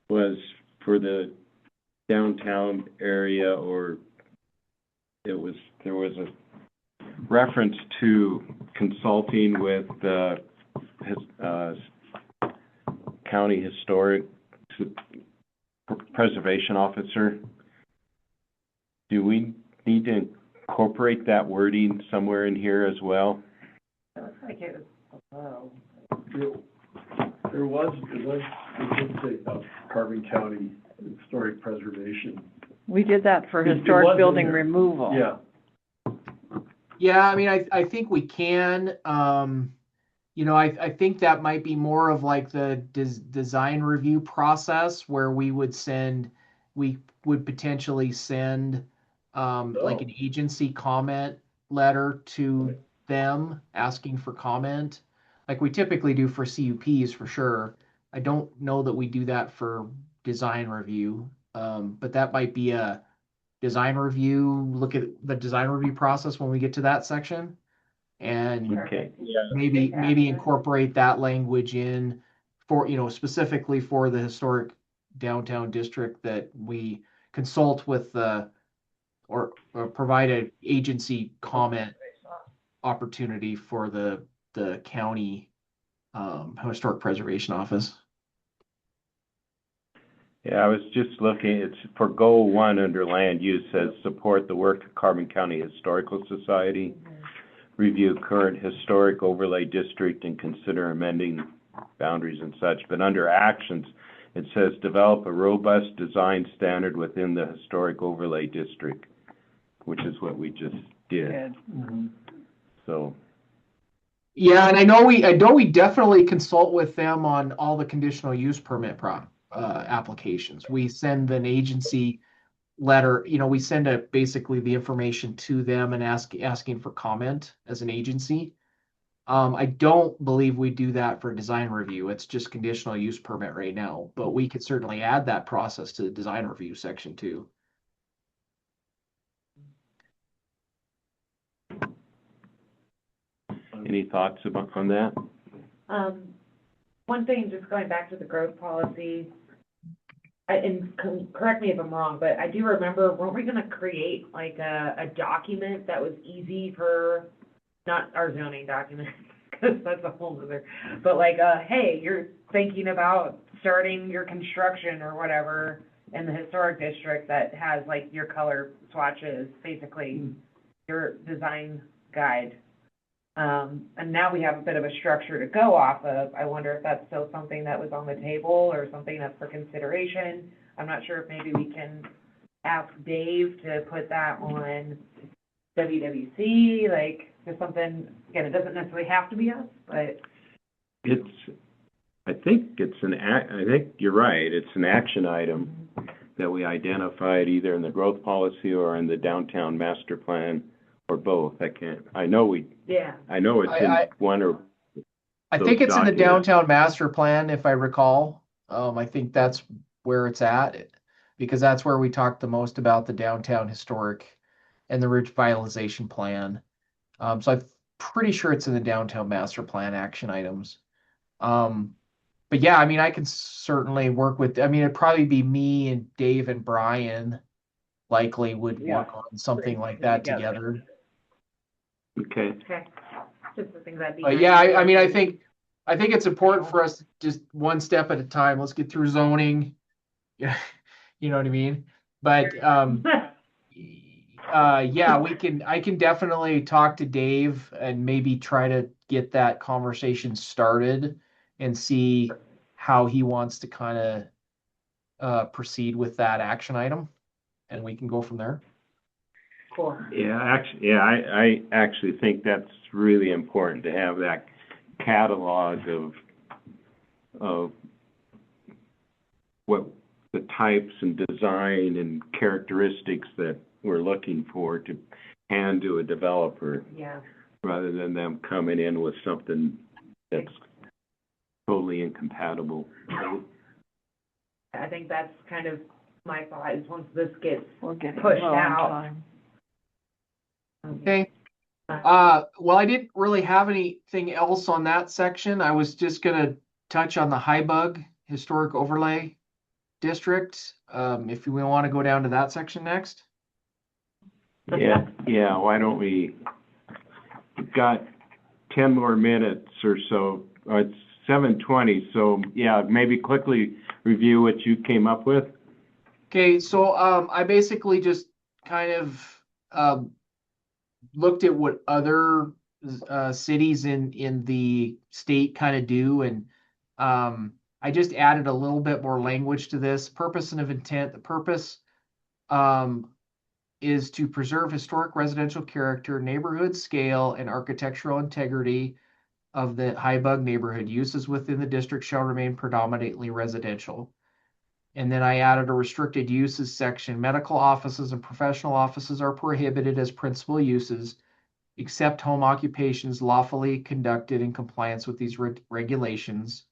was for the downtown area, or there was a reference to consulting with the county historic preservation officer. Do we need to incorporate that wording somewhere in here as well? It looks like it was below. It did say about Carbon County Historic Preservation. we did that for It was historic in building there. removal. Yeah, Yeah, I mean, I think we can. I think that might be more of like the design review process where we would potentially send like an agency comment letter to them asking for comment, like we typically do for CUPs for sure. I don't know that we do that for design review, but that might be a design review, look at the design review process when we get to that section. And Okay. maybe incorporate that language in for, specifically for the historic downtown district, that we consult with or provide an agency comment opportunity for the county historic preservation office. Yeah, I was just looking, it's for goal 1 under land use, says support the work of Carbon County Historical Society, review current historic overlay district and consider amending boundaries and such. But under actions, it says develop a robust design standard within the historic overlay district, which is what we just did. Good. So, Yeah, and I know we definitely consult with them on all the conditional use permit applications. We send an agency letter, we send basically the information to them and asking for comment as an agency. I don't believe we do that for design review. It's just conditional use permit right now, but we could certainly add that process to the design review section too. any thoughts on that? One thing, just going back to the growth policy, correct me if I'm wrong, but I do remember, weren't we gonna create like a document that was easy for, not our zoning document, because that's a whole other, but like, hey, you're thinking about starting your construction or whatever in the historic district, that has like your color swatches, basically your design guide. And now we have a bit of a structure to go off of. I wonder if that's still something that was on the table or something that's for consideration. I'm not sure if maybe we can ask Dave to put that on WWC, like, or something. Again, it doesn't necessarily have to be us, but. I think you're right. It's an action item that we identified either in the growth policy or in the downtown master plan, or both. I know it's in one or. I think it's in the downtown master plan, if I recall. I think that's where it's at, because that's where we talked the most about the downtown historic and the revitalization plan. So I'm pretty sure it's in the downtown master plan action items. But yeah, I mean, I can certainly work with, it'd probably be me and Dave and Brian likely would work on something like that together. Okay. Okay. Just something that'd be. But yeah, I think it's important for us to just one step at a time. Let's get through zoning. Yeah, you know what I mean? But yeah, I can definitely talk to Dave and maybe try to get that conversation started and see how he wants to kind of proceed with that action item. and we can go from there. Cool. I actually think that's really important to have that catalog of what the types and design and characteristics that we're looking for to hand to a developer, Yeah. rather than them coming in with something that's totally incompatible. I think that's kind of my thought, is once this gets We're getting pushed low on out. time. Okay. Well, I didn't really have anything else on that section. I was just gonna touch on the Hybug Historic Overlay District. If we want to go down to that section next. Yeah, why don't we've got 10 more minutes or so. It's 7:20, so yeah, maybe quickly review what you came up with. Okay, so I basically just kind of looked at what other cities in the state kind of do, and I just added a little bit more language to this. Purpose and of intent. The purpose is to preserve historic residential character, neighborhood scale, and architectural integrity of the Hybug neighborhood. Uses within the district shall remain predominantly residential. And then I added a restricted uses section. Medical offices and professional offices are prohibited as principal uses, except home occupations lawfully conducted in compliance with these regulations.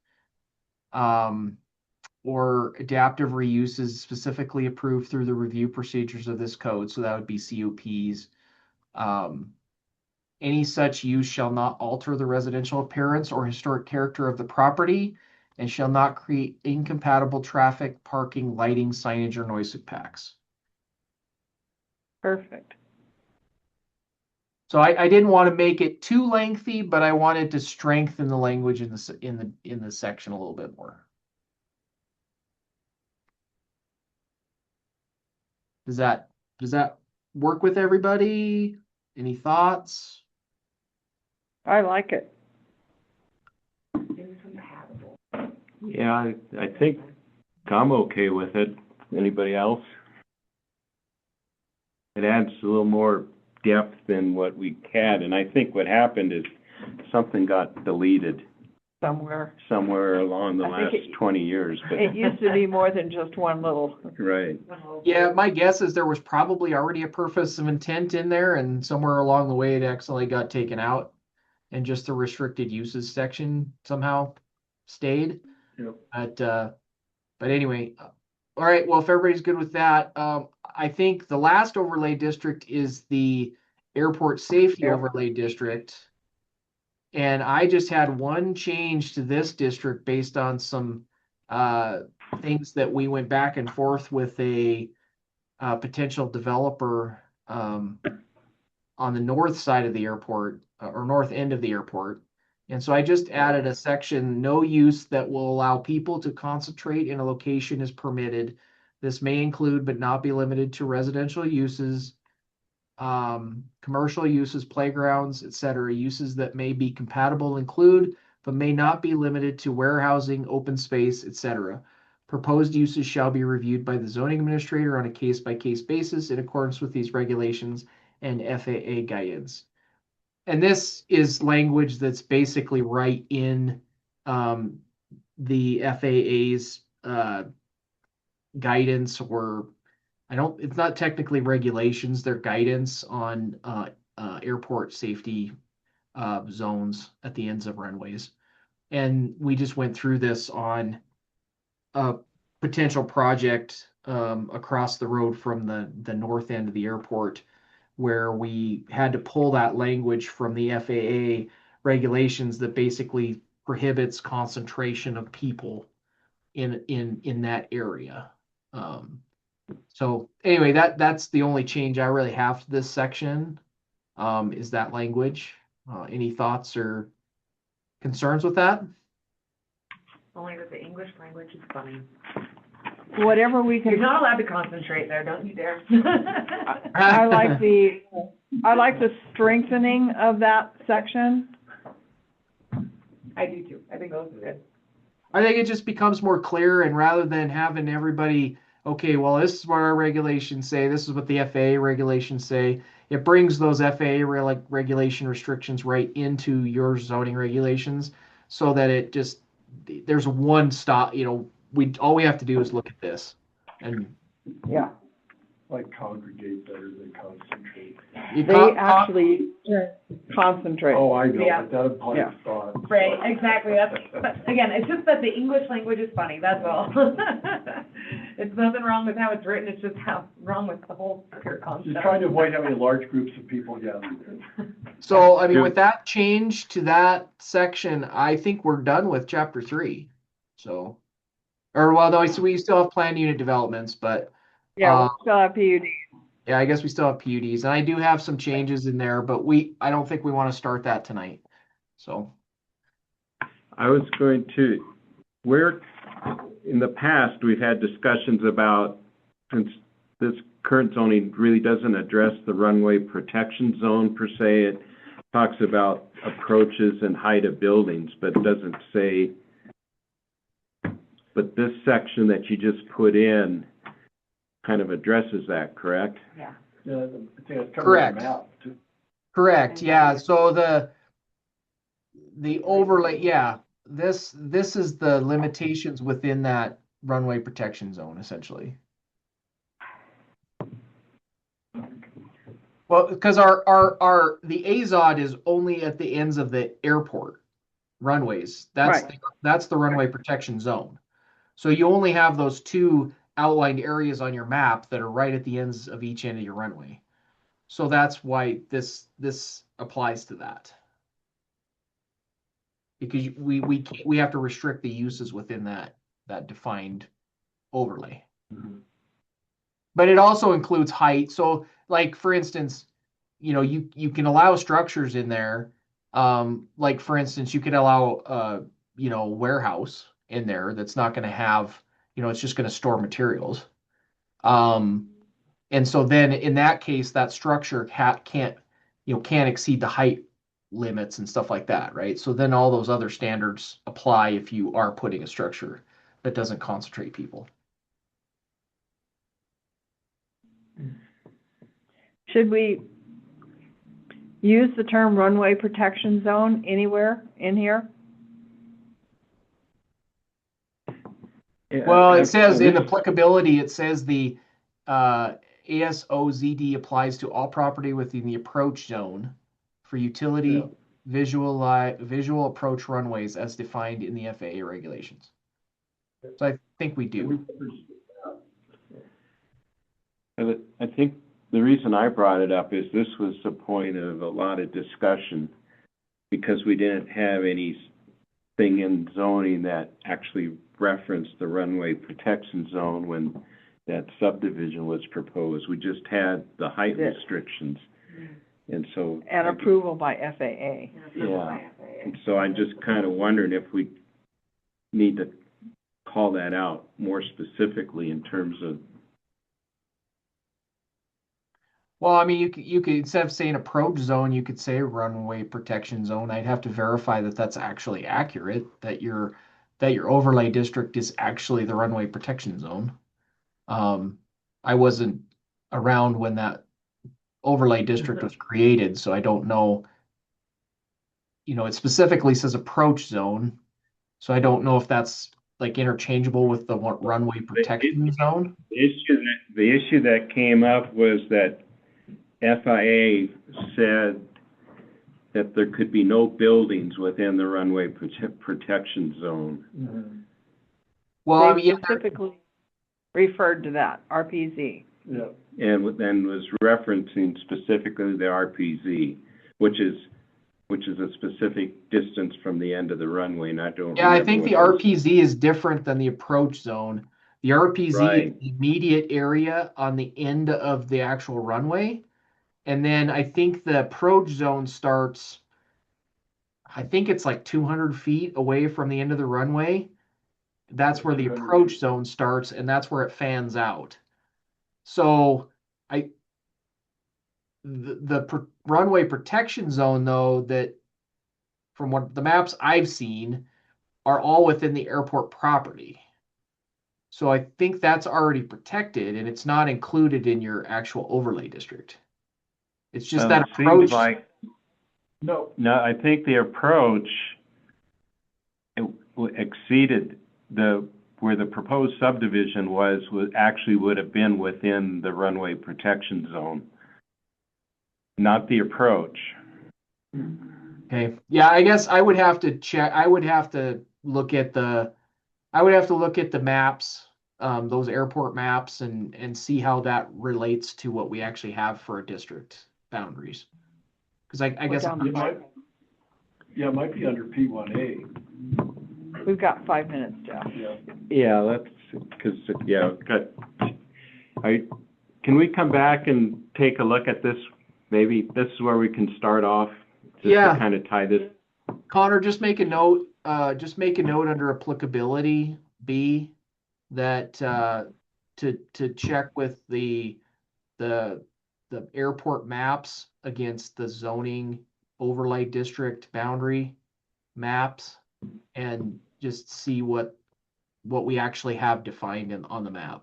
Or adaptive reuses specifically approved through the review procedures of this code. So that would be COPs. Any such use shall not alter the residential appearance or historic character of the property and shall not create incompatible traffic, parking, lighting, signage, or noise impacts. Perfect. So I didn't want to make it too lengthy, but I wanted to strengthen the language in the section a little bit more. Does that work with everybody? Any thoughts? I like it. Incompatible. Yeah, I think I'm okay with it. Anybody else? It adds a little more depth than what we had, and I think what happened is something got deleted somewhere along the I think last 20 years. But It used to be more than just one little. right. Yeah, my guess is there was probably already a purpose of intent in there, and somewhere along the way it accidentally got taken out, and just the restricted uses section somehow stayed. Yep. But anyway, all right. Well, if everybody's good with that, I think the last overlay district is the airport safety overlay district. And I just had one change to this district based on some things that we went back and forth with a potential developer on the north side of the airport or north end of the airport. And so I just added a section, no use that will allow people to concentrate in a location is permitted. This may include but not be limited to residential uses, commercial uses, playgrounds, etc. Uses that may be compatible include, but may not be limited to warehousing, open space, etc. Proposed uses shall be reviewed by the zoning administrator on a case-by-case basis in accordance with these regulations and FAA guidance. And this is language that's basically right in the FAA's guidance, or it's not technically regulations, they're guidance on airport safety zones at the ends of runways. And we just went through this on a potential project across the road from the north end of the airport, where we had to pull that language from the FAA regulations that basically prohibits concentration of people in that area. So anyway, that's the only change I really have to this section, is that language. Any thoughts or concerns with that? Only that the English language is funny. Whatever we You're can, not allowed to concentrate there, don't you dare. I like the strengthening of that section. I do too. I think those are good. I think it just becomes more clear, and rather than having everybody, okay, well, this is what our regulations say, this is what the FAA regulations say. It brings those FAA regulation restrictions right into your zoning regulations so that it just, there's one stop, all we have to do is look at this. And Yeah, Like congregate better than concentrate. you they actually concentrate. Oh, I know, Yeah. but that implies Yeah. thought. Right, exactly, but again, it's just that the English language is funny, that's all. It's nothing wrong with how it's written, it's just wrong with the whole pure concept. Just trying to avoid having large groups of people gathered there. So, I mean, with that change to that section, I think we're done with chapter 3. So, or well, no, we still have planned unit developments, but Yeah, we still have PUD. yeah, I guess we still have PUDs, and I do have some changes in there, but I don't think we want to start that tonight. So, I was going to, where, in the past, we've had discussions about, since this current zoning really doesn't address the runway protection zone per se, it talks about approaches and height of buildings, but it doesn't say, but this section that you just put in kind of addresses that, correct? Yeah. Yeah, I think it's covered Correct. on the map, too. correct, yeah. So the overlay, yeah, this is the limitations within that runway protection zone, essentially. Well, because the AZOD is only at the ends of the airport runways. That's the runway protection zone. So you only have those two outlined areas on your map that are right at the ends of each end of your runway. So that's why this applies to that. Because we have to restrict the uses within that defined overlay. Mhm. But it also includes height. So, like, for instance, you can allow structures in there. Like, for instance, you could allow warehouse in there that's not going to have, it's just going to store materials. And so then in that case, that structure can't exceed the height limits and stuff like that, right? So then all those other standards apply if you are putting a structure that doesn't concentrate people. Should we use the term runway protection zone anywhere in here? Well, it says in applicability, it says the ASOZD applies to all property within the approach zone for utility visual approach runways as defined in the FAA regulations. So I think we do. I think the reason I brought it up is this was the point of a lot of discussion because we didn't have anything in zoning that actually referenced the runway protection zone when that subdivision was proposed. We just had the height restrictions. And so. And approval by FAA. Yeah. And so I'm just kind of wondering if we need to call that out more specifically in terms of. Well, I mean, you could instead of saying approach zone, you could say runway protection zone. I'd have to verify that that's actually accurate, that your overlay district is actually the runway protection zone. I wasn't around when that overlay district was created, so I don't know. It specifically says approach zone, so I don't know if that's like interchangeable with the runway protection zone. The issue that came up was that FIA said that there could be no buildings within the runway protection zone. Mm-hmm. Well, They specifically referred to that, RPZ. Yeah. And then was referencing specifically the RPZ, which is a specific distance from the end of the runway, and I don't. Yeah, I think the RPZ is different than the approach zone. The RPZ is the immediate area on the end of the actual runway. And then I think the approach zone starts, I think it's like 200 feet away from the end of the runway. That's where the approach zone starts, and that's where it fans out. So the runway protection zone, though, that from what the maps I've seen are all within the airport property. So I think that's already protected and it's not included in your actual overlay district. It's just Well, that it seems approach. like, No, no, I think the approach exceeded where the proposed subdivision actually would have been within the runway protection zone, not the approach. Okay, yeah, I guess I would have to check, I would have to look at the maps, those airport maps and see how that relates to what we actually have for a district boundaries. Cause I We're guess, down to it might, yeah, it might be under P1A, We've got 5 minutes, Jeff. yeah. Yeah, can we come back and take a look at this? Maybe this is where we can start off, just Yeah. to kind of tie this. Connor, just make a note under applicability B that, to check with the airport maps against the zoning overlay district boundary maps and just see what we actually have defined on the map.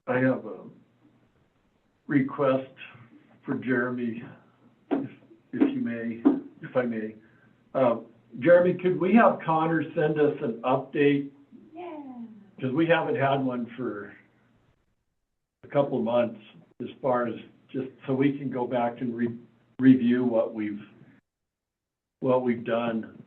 I have a request for Jeremy, if I may. Jeremy, could we have Connor send us an update? Yeah. Because we haven't had one for a couple of months, as far as just so we can go back and review what we've done.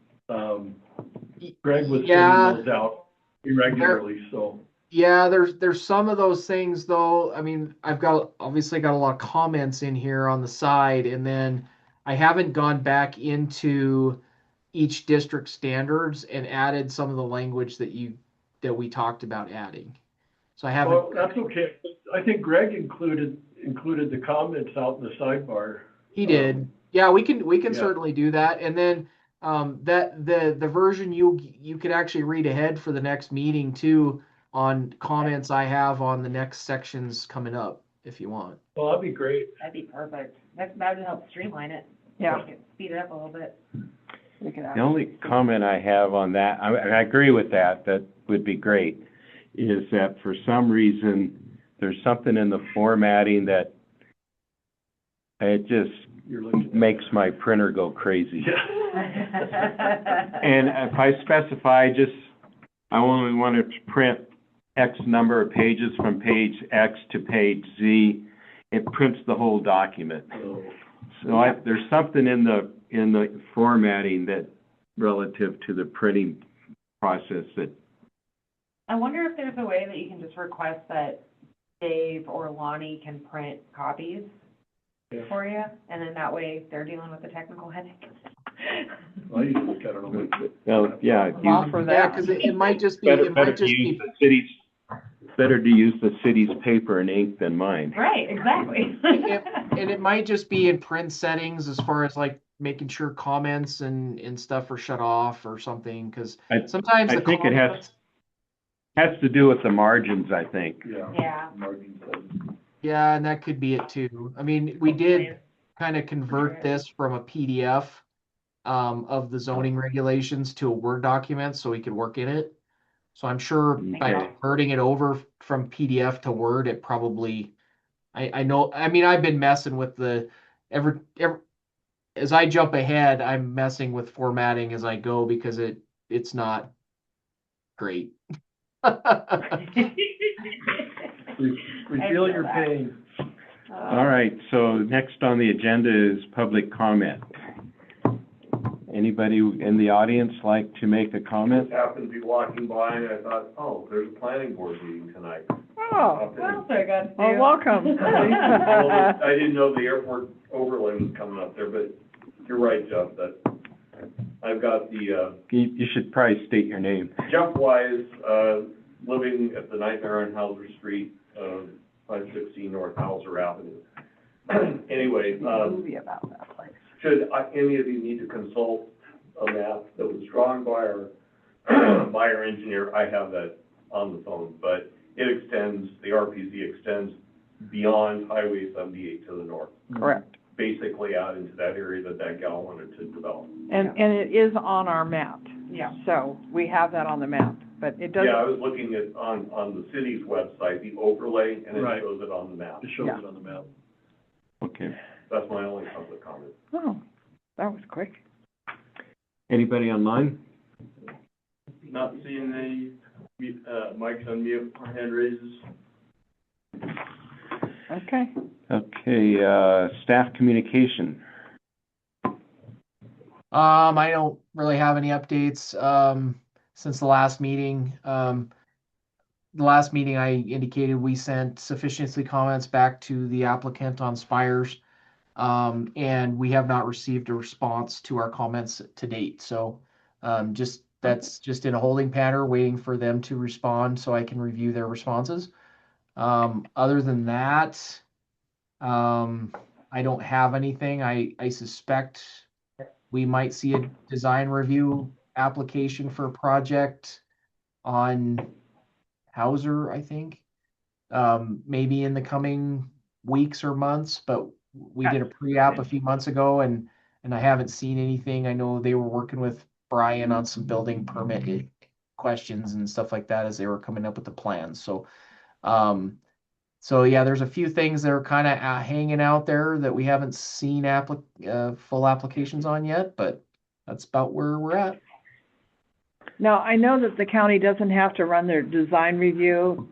Greg was sending those out irregularly, so. Yeah, there's some of those things though. I mean, I've obviously got a lot of comments in here on the side, and then I haven't gone back into each district standards and added some of the language that we talked about adding. So I haven't. Well, that's okay. I think Greg included the comments out in the sidebar. He did. Yeah, we can yeah. certainly do that. And then that the version you could actually read ahead for the next meeting too, on comments I have on the next sections coming up, if you want. Well, that'd be great. That'd be perfect. That would help streamline it. Yeah. Make it speed it up a little bit. We can The only comment I have on that, I agree with that would be great, is that for some reason, there's something in the formatting that it just You're looking at makes my printer go crazy. Yeah. And if I specify I only want to print X number of pages from page X to page Z, it prints the whole document. So, So there's something in the formatting that relative to the printing process that. I wonder if there's a way that you can just request that Dave or Lonnie can print copies yeah. for you, and then that way they're dealing with the technical headache. I usually look at it on my. Well, yeah. I'm all for Yeah, that. because it might just be, Better to use the city's paper and ink than mine. Right, exactly. and it might just be in print settings as far as like making sure comments and stuff are shut off or something, because sometimes I think it has to do with the margins, I think. Yeah. Yeah. Margin size. Yeah, and that could be it too. I mean, we did kind of convert this from a PDF of the zoning regulations to a Word document so we could work in it. So I'm sure by Okay. converting it over from PDF to Word, it probably, I know, I mean, I've been messing with as I jump ahead, I'm messing with formatting as I go because it's not great. We feel your pain. All right, so next on the agenda is public comment. Anybody in the audience like to make a comment? Just happened to be walking by and I thought, oh, there's a planning board meeting tonight. Oh, Well, very good. well, welcome. I didn't know the airport overlay was coming up there, but you're right, Jeff, that I've got the, You should probably state your name. Jeff Wise, living at the Nightmare on Hauser Street, 516 North Hauser Avenue. Anyway, Movie about that place. should any of you need to consult a map that was drawn by our engineer, I have that on the phone, but the RPZ extends beyond Highway 78 to the north. Correct. basically out into that area that that gal wanted to develop. And it is on our map. Yeah. So we have that on the map, but it doesn't. Yeah, I was looking at, on the city's website, the overlay, and it Right. shows it on the map. It shows Yeah. it on the map. Okay. That's my only public comment. Oh, that was quick. Anybody online? Not seeing any, mics on mute or hand raises. Okay. Okay, staff communication. I don't really have any updates, since the last meeting. The last meeting I indicated we sent sufficiency comments back to the applicant on Spires. And we have not received a response to our comments to date. So, that's just in a holding pattern, waiting for them to respond so I can review their responses. Other than that, I don't have anything. I suspect we might see a design review application for a project on Hauser, I think. Maybe in the coming weeks or months, but we did a pre-app a few months ago and I haven't seen anything. I know they were working with Brian on some building permit questions and stuff like that as they were coming up with the plans. So, so yeah, there's a few things that are kind of hanging out there that we haven't seen full applications on yet, but that's about where we're at. Now, I know that the county doesn't have to run their design review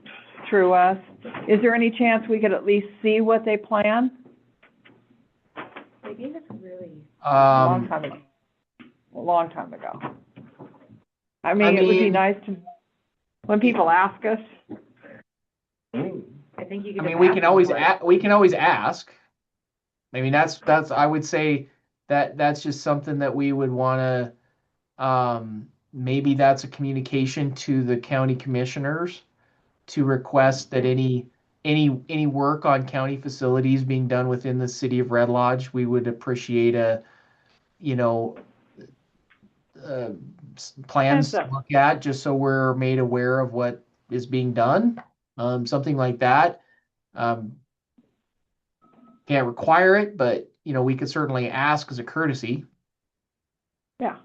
through us. Is there any chance we could at least see what they plan? They gave us a really, A long time ago. A long time ago. I mean, it would be nice to, when people ask us. I think you could. I mean, just we ask can them always for it. we can always ask. I mean, that's I would say that's just something that we would want to, maybe that's a communication to the county commissioners to request that any work on county facilities being done within the city of Red Lodge, we would appreciate plans to look at, just so we're made aware of what is being done. Something like that. Can't require it, but we could certainly ask as a courtesy. Yeah.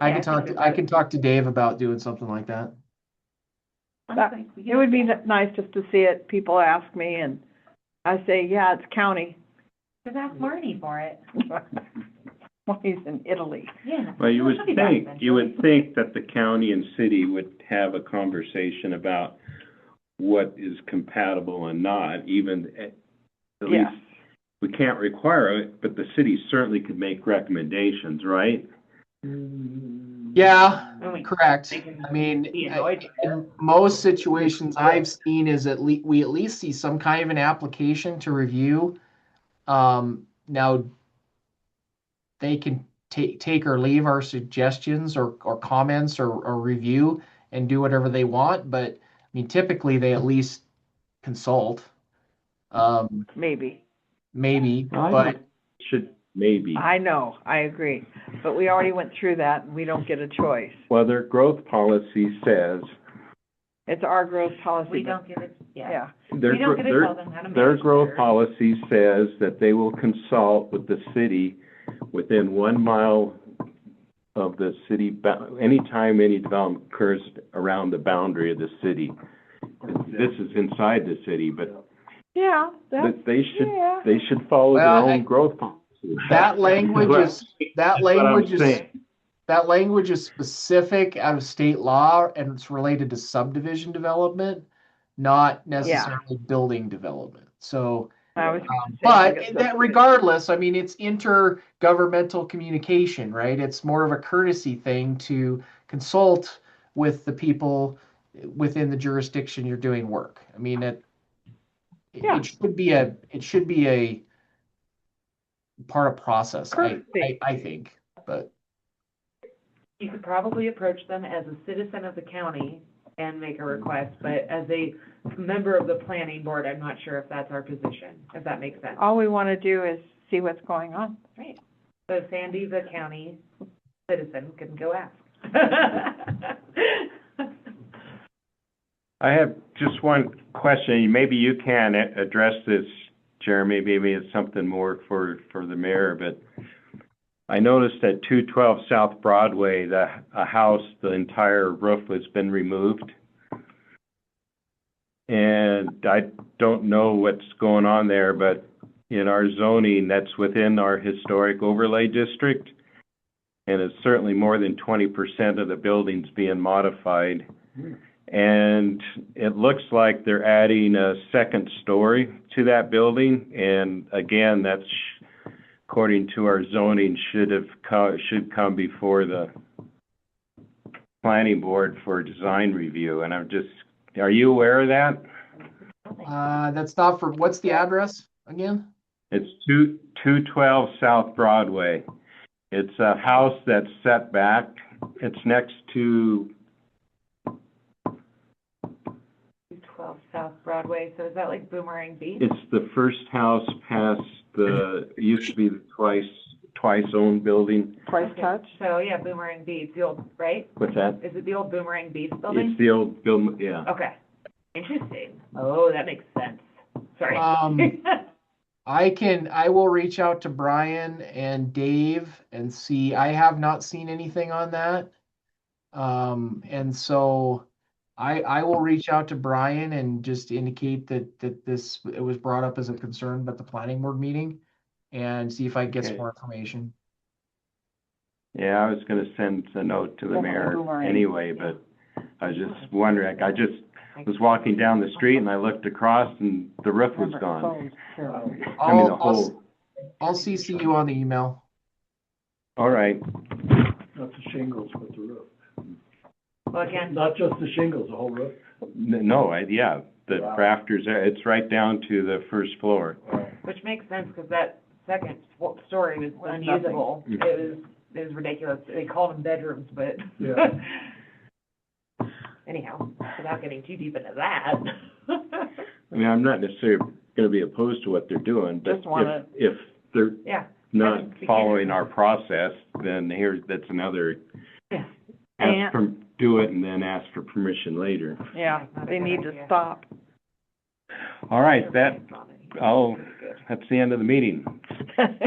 I can talk to Dave about doing something like that. It would be nice just to see it. People ask me and I say, yeah, it's county. Just ask Marty for it. Well, he's in Italy. Yeah. Well, you would She'll be back think that the county and city would have a conversation about what is compatible and not, even at least, we can't require it, but the city certainly could make recommendations, right? Yeah, Oh, correct. they can I mean, be annoyed. in most situations I've seen is we at least see some kind of an application to review. Now they can take or leave our suggestions or comments or review and do whatever they want, but I mean, typically they at least consult. Maybe. But Should, maybe. I know, I agree. But we already went through that and we don't get a choice. Well, their growth policy says, It's our growth policy. We but- don't give it, yeah. Yeah. their, We don't get to their, tell them how to their manage growth their- policy says that they will consult with the city within 1 mile of the city, anytime any development occurs around the boundary of the city. This is inside the city, but Yeah, that's, they yeah. should follow Well, their own growth policy. that language is That's what I'm saying. that language is specific out of state law and it's related to subdivision development, not necessarily building development. So, I was gonna say, but I guess that regardless, I mean, it's intergovernmental communication, right? It's more of a courtesy thing to consult with the people within the jurisdiction you're doing work. I mean, it should be a part of process, I think, but. You could probably approach them as a citizen of the county and make a request, but as a member of the planning board, I'm not sure if that's our position, if that makes sense. all we want to do is see what's going on. Right. So Sandy, the county citizen, can go ask. I have just one question. Maybe you can address this, Jeremy, maybe it's something more for the mayor, but I noticed at 212 South Broadway, a house, the entire roof has been removed. And I don't know what's going on there, but in our zoning, that's within our historic overlay district. And it's certainly more than 20% of the buildings being modified. And it looks like they're adding a second story to that building. And again, that's, according to our zoning, should come before the planning board for design review. And I'm just, are you aware of that? That's not for, what's the address again? It's 212 South Broadway. It's a house that's set back. It's next to 12 South Broadway, so is that like Boomerang Beach? It's the first house past the, used to be the twice owned building. Twice Okay. Touch? So, yeah, Boomerang Beach, the old, right? What's that? Is it the old Boomerang Beach building? It's the old building, yeah. Okay, interesting. Oh, that makes sense. Sorry. I will reach out to Brian and Dave and see, I have not seen anything on that. And so I will reach out to Brian and just indicate that it was brought up as a concern at the planning board meeting and see if I can get some Okay. more information. Yeah, I was gonna send a note to the mayor Boomerang. anyway, but I was just wondering, I just was walking down the street and I looked across and the roof was gone. I mean, the whole, I'll CC you on the email. all right. Not the shingles, but the roof. Well, again, Not just the shingles, the whole roof. No, yeah, the Wow. rafters, it's right down to the first floor. which makes sense, because that second story was Was unusable. nothing. It was ridiculous. They called them bedrooms, but Yeah. anyhow, without getting too deep into that. I mean, I'm not necessarily gonna be opposed to what they're doing, but Just wanna- if they're Yeah, not Be following candid. our process, then that's another, yeah. do it and then ask for permission later. Yeah, Not a they good need to idea. stop. All right, that's All the end of the meeting.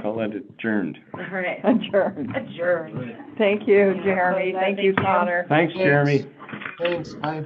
Call it adjourned. right, Adjourned. adjourned. Thank you, Yeah, Jeremy. close that. Thank you, Thank you. Connor. Thanks, Jeremy. Thanks, bye.